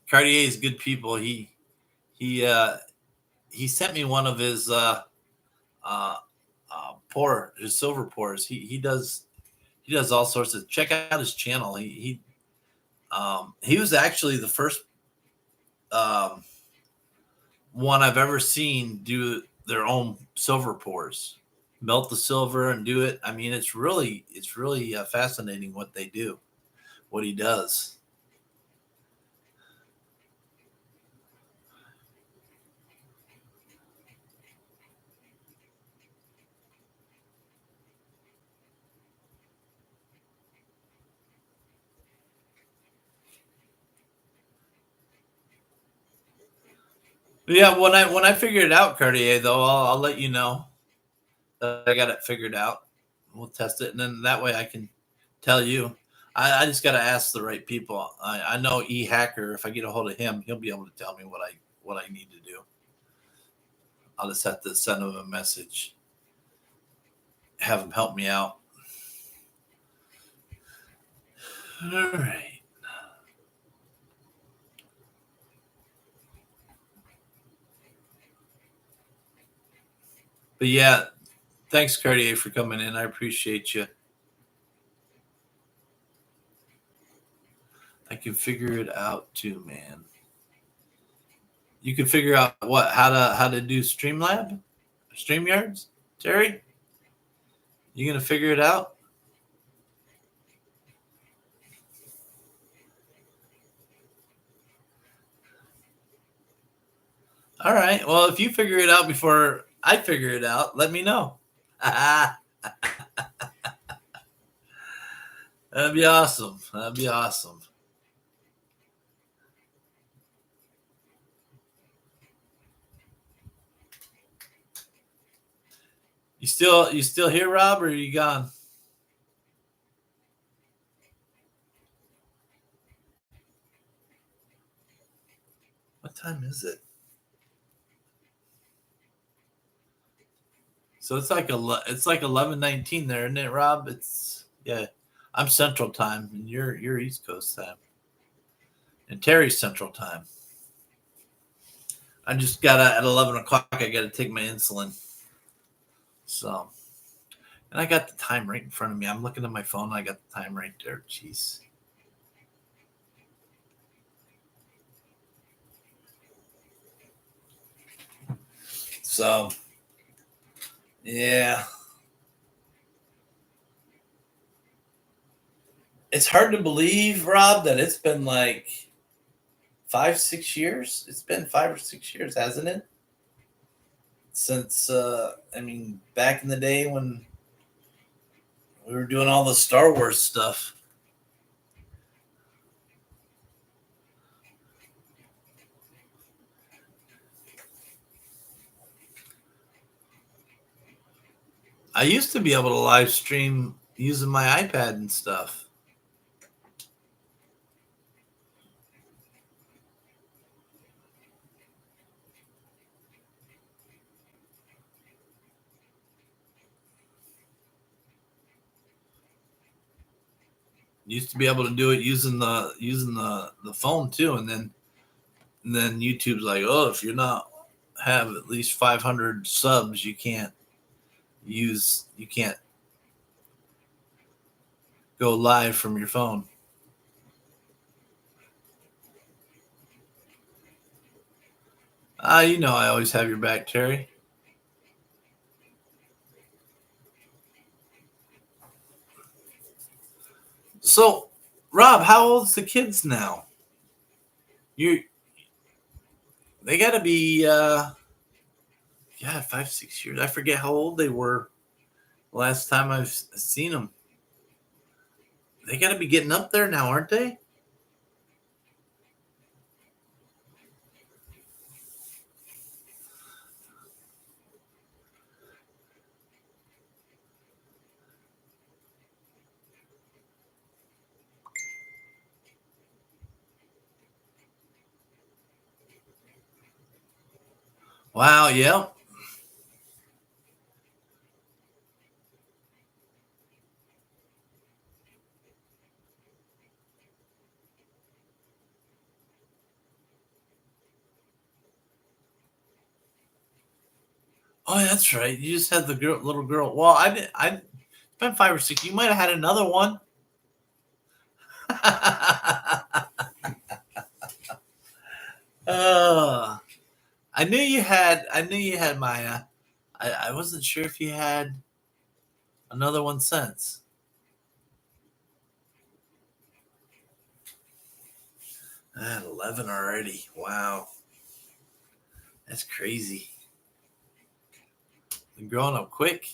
Cartier is good people. He he sent me one of his uh, his silver pours. He does all sorts of. Check out his channel. He was actually the first um, one I've ever seen do their own silver pours, melt the silver and do it. I mean, it's really fascinating what they do, what he does. Yeah, when I figure it out, Cartier, though, I'll let you know that I got it figured out. We'll test it, and then that way I can tell you. I just got to ask the right people. I know E Hacker. If I get a hold of him, he'll be able to tell me what I need to do. I'll just have to send him a message, have him help me out. All right. But yeah, thanks, Cartier, for coming in. I appreciate you. I can figure it out too, man. You can figure out what how to do Streamlab, Streamyards, Terry. You gonna figure it out? All right. Well, if you figure it out before I figure it out, let me know. That'd be awesome. That'd be awesome. You still here, Rob, or are you gone? What time is it? So it's like 11:19 there, isn't it, Rob? It's yeah. I'm Central Time, and you're East Coast time, and Terry's Central Time. I just gotta at 11 o'clock. I gotta take my insulin. So, and I got the time right in front of me. I'm looking at my phone. I got the time right there. Jeez. So, yeah, it's hard to believe, Rob, that it's been like 5 6 years. It's been 5 or 6 years, hasn't it? Since I mean, back in the day when we were doing all the Star Wars stuff. I used to be able to live stream using my iPad and stuff. Used to be able to do it using the phone too, and then YouTube's like, oh, if you're not have at least 500 subs, you can't go live from your phone. You know I always have your back, Terry. So, Rob, how old's the kids now? You they got to be yeah, 5 6 years. I forget how old they were last time I've seen them. They got to be getting up there now, aren't they? Wow, yeah. Oh, that's right. You just had the little girl. Well, I did. I been 5 or 6. You might have had another one. uh, I knew you had. I knew you had Maya. I wasn't sure if you had another one since. I had 11 already. Wow, that's crazy. Been growing up quick.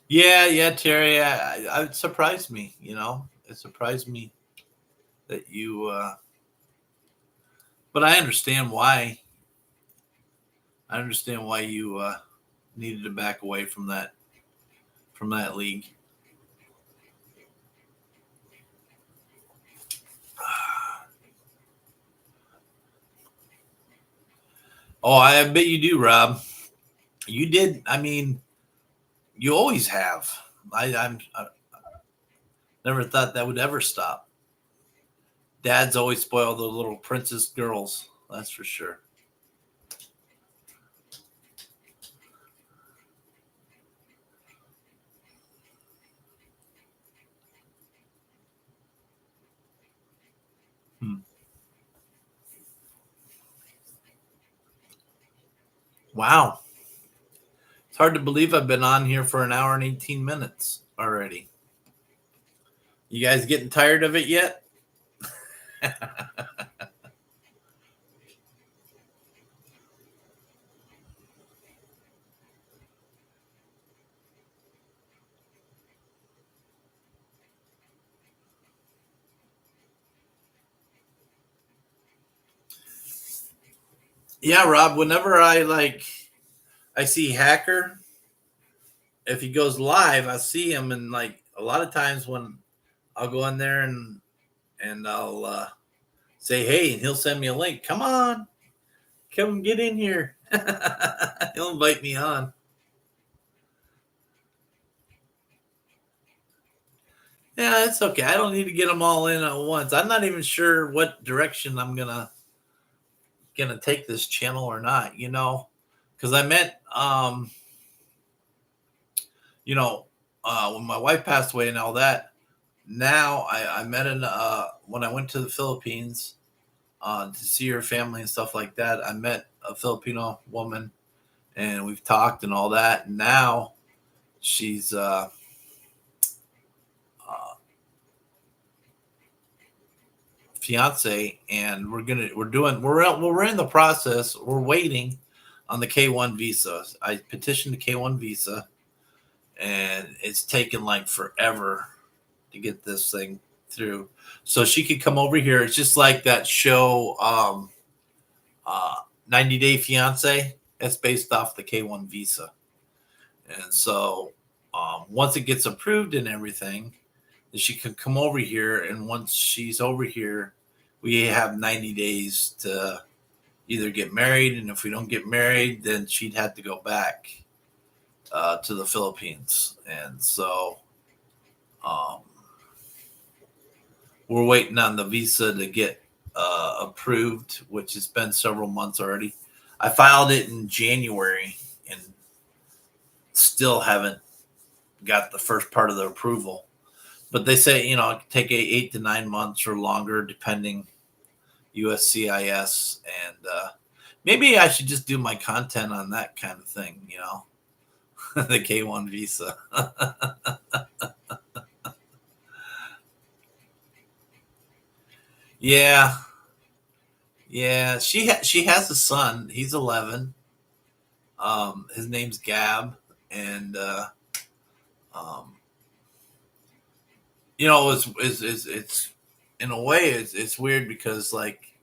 Yeah, yeah, Terry. It surprised me. You know, it surprised me that you. But I understand why. I understand why you needed to back away from that league. Oh, I bet you do, Rob. You did. I mean, you always have. I never thought that would ever stop. Dads always spoil the little princess girls. That's for sure. Hmm. Wow, it's hard to believe I've been on here for an hour and 18 minutes already. You guys getting tired of it yet? Yeah, Rob. Whenever I see Hacker, if he goes live, I see him, and like a lot of times when I'll go in there and I'll say hey, and he'll send me a link. Come on, come get in here. He'll invite me on. Yeah, it's okay. I don't need to get them all in at once. I'm not even sure what direction I'm gonna take this channel or not. You know, because I met you know, when my wife passed away and all that. Now I met in when I went to the Philippines to see her family and stuff like that. I met a Filipino woman and we've talked and all that. And now she's uh, fiance, and we're in the process. We're waiting on the K1 visa. I petitioned the K1 visa, and it's taken like forever to get this thing through. So she could come over here. It's just like that show, uh, 90 Day Fiance. That's based off the K1 visa, and so once it gets approved and everything, she can come over here, and once she's over here we have 90 days to either get married, and if we don't get married then she'd have to go back to the Philippines. And so um, we're waiting on the visa to get approved, which has been several months already. I filed it in January and still haven't got the first part of the approval. But they say, it can take 8 to 9 months or longer, depending USCIS. And maybe I should just do my content on that kind of thing, the K1 visa. Yeah. Yeah. She has a son. He's 11. His name's Gab. And, um, it's in a way, it's weird because, like,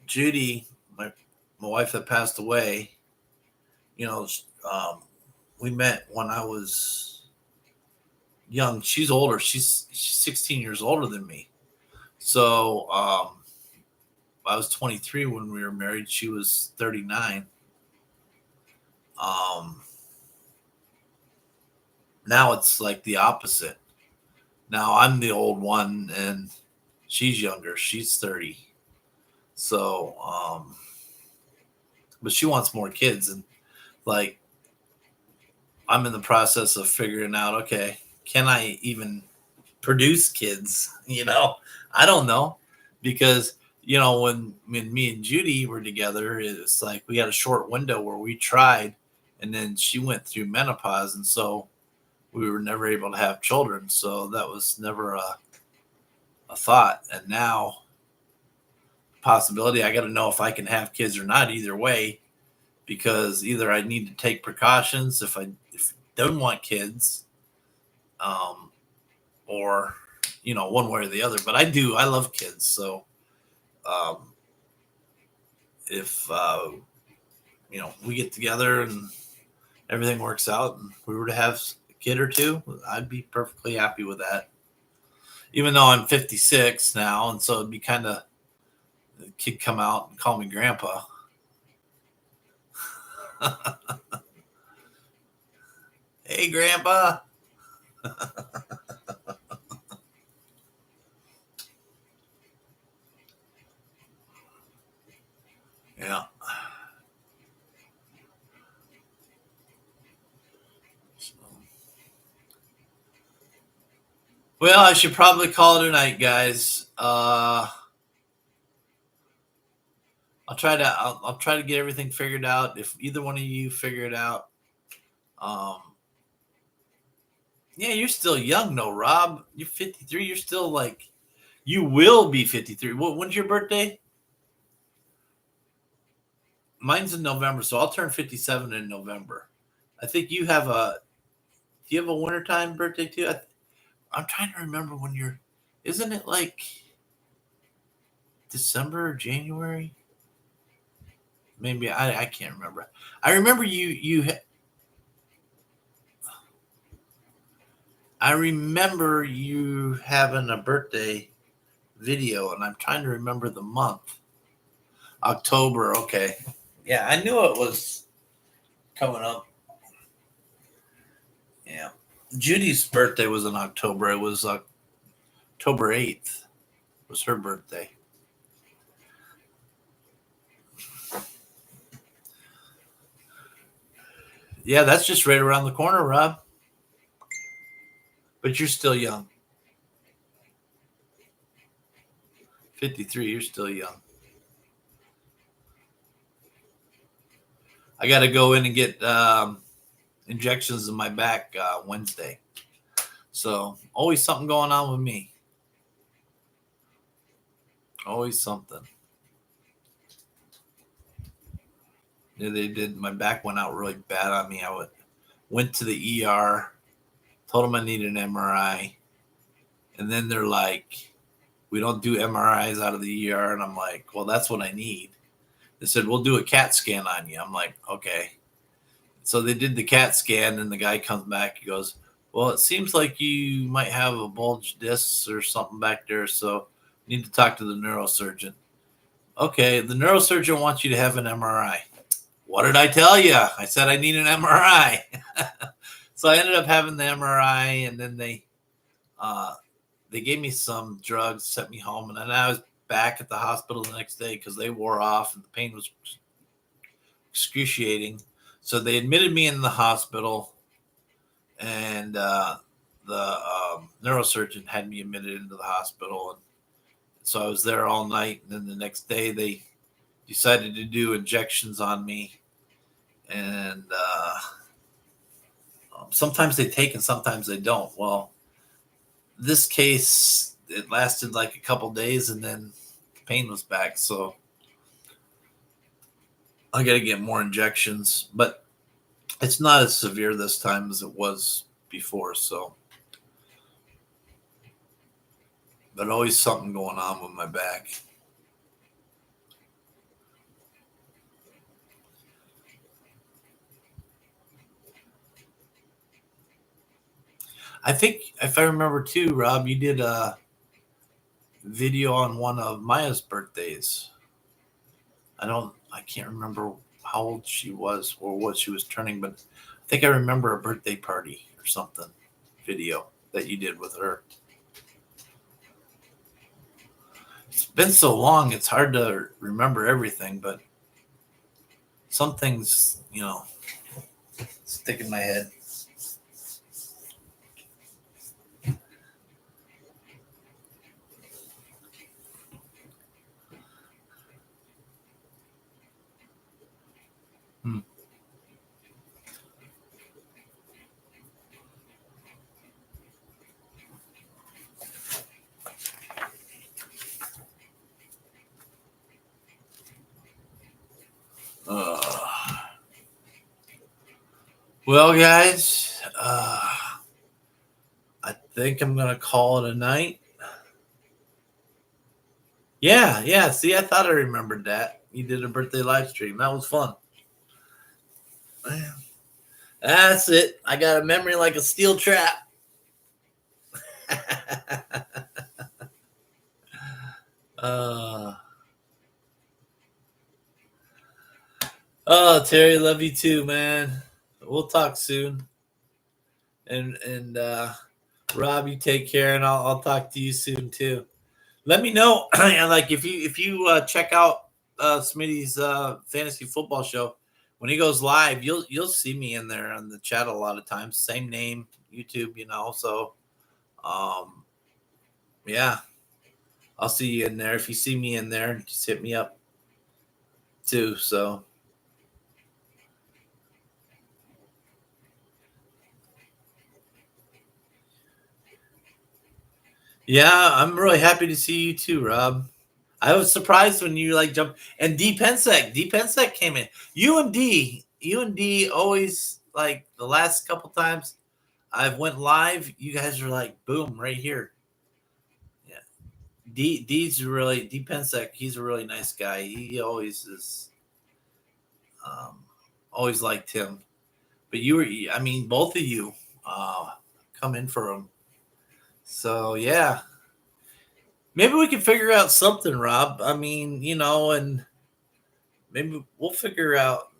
Judy, my wife that passed away, you know, we met when I was young. She's older. She's 16 years older than me. So I was 23 when we were married. She was 39. Um, Now it's like the opposite. Now I'm the old one and she's younger. She's 30. So, but she wants more kids. And, like, I'm in the process of figuring out, okay, can I even produce kids? I don't know, because when me and Judy were together, it's like we had a short window where we tried, and then she went through menopause, and so we were never able to have children. So that was never a thought. And now, possibility, I got to know if I can have kids or not. Either way, because either I need to take precautions if I don't want kids, um, or one way or the other. But I love kids. So if we get together and everything works out and we were to have a kid or two, I'd be perfectly happy with that. Even though I'm 56 now, and so it'd be kind of, the kid come out and call me grandpa. Hey, grandpa. Yeah. Well, I should probably call it a night, guys. I'll try to get everything figured out. If either one of you figure it out, um, yeah, you're still young, though, Rob. You're 53. You're still, like, you will be 53. When's your birthday? Mine's in November, so I'll turn 57 in November. I think you have a. Do you have a wintertime birthday too? I'm trying to remember when you're. Isn't it like December or January? Maybe I can't remember. I remember I remember you having a birthday video, and I'm trying to remember the month. October. Okay. Yeah, I knew it was coming up. Yeah. Judy's birthday was in October. It was October 8th was her birthday. Yeah, that's just right around the corner, Rob. But you're still young. 53, you're still young. I got to go in and get injections in my back Wednesday. So always something going on with me. Always something. Yeah, they did. My back went out really bad on me. Went to the ER, told them I needed an MRI, and then they're like, "We don't do MRIs out of the ER," and I'm like, "Well, that's what I need." They said, "We'll do a CAT scan on you." I'm like, "Okay." So they did the CAT scan, and the guy comes back. He goes, "Well, it seems like you might have a bulged disc or something back there, so you need to talk to the neurosurgeon." Okay, the neurosurgeon wants you to have an MRI. What did I tell you? I said I need an MRI. So I ended up having the MRI, and then they gave me some drugs, sent me home, and then I was back at the hospital the next day because they wore off and the pain was excruciating. So they admitted me in the hospital, and the neurosurgeon had me admitted into the hospital, and so I was there all night. And then the next day, they decided to do injections on me, and sometimes they take and sometimes they don't. Well, this case, it lasted like a couple days, and then pain was back. So I got to get more injections, but it's not as severe this time as it was before. So, but always something going on with my back. I think if I remember too, Rob, you did a video on one of Maya's birthdays. I can't remember how old she was or what she was turning, but I think I remember a birthday party or something video that you did with her. It's been so long, it's hard to remember everything, but some things, stick in my head. Well, guys, I think I'm going to call it a night. Yeah. See, I thought I remembered that. You did a birthday live stream. That was fun. That's it. I got a memory like a steel trap. Terry, love you too, man. We'll talk soon. And Rob, you take care, and I'll talk to you soon too. Let me know, like if you check out Smitty's fantasy football show when he goes live, you'll see me in there on the chat a lot of times. Same name, YouTube, So, yeah, I'll see you in there. If you see me in there, just hit me up too. So. Yeah, I'm really happy to see you too, Rob. I was surprised when you jumped and D Pensek came in. You and D always the last couple times I've went live, you guys are like boom right here. Yeah. D Pensek, he's a really nice guy. He always is always liked him. But both of you come in for him. So yeah. Maybe we can figure out something, Rob. And maybe we'll figure out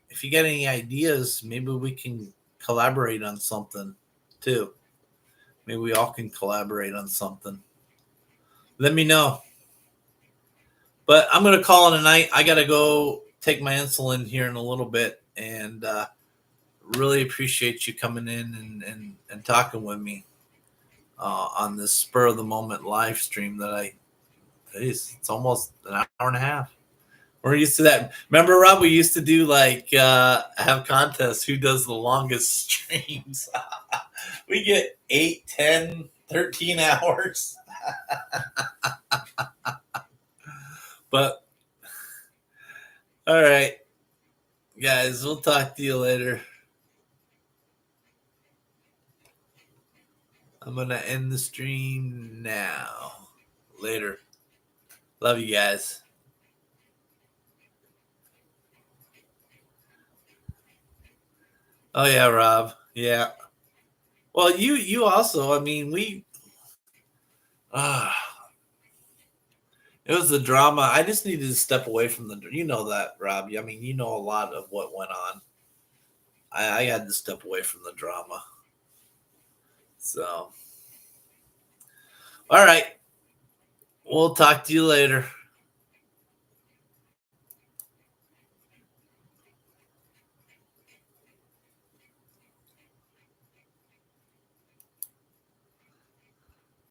if you get any ideas, maybe we can collaborate on something too. Maybe we all can collaborate on something. Let me know. But I'm going to call it a night. I got to go take my insulin here in a little bit. And really appreciate you coming in and talking with me on this spur of the moment live stream that it's almost an hour and a half. We're used to that. Remember, Rob, we used to do have contests. Who does the longest streams? We get 8, 10, 13 hours. But, all right, guys, we'll talk to you later. I'm going to end the stream now. Later. Love you guys. Oh yeah, Rob. Yeah. Well, you also. It was the drama. I just needed to step away from that, Rob. You know a lot of what went on. I had to step away from the drama. So, all right. We'll talk to you later.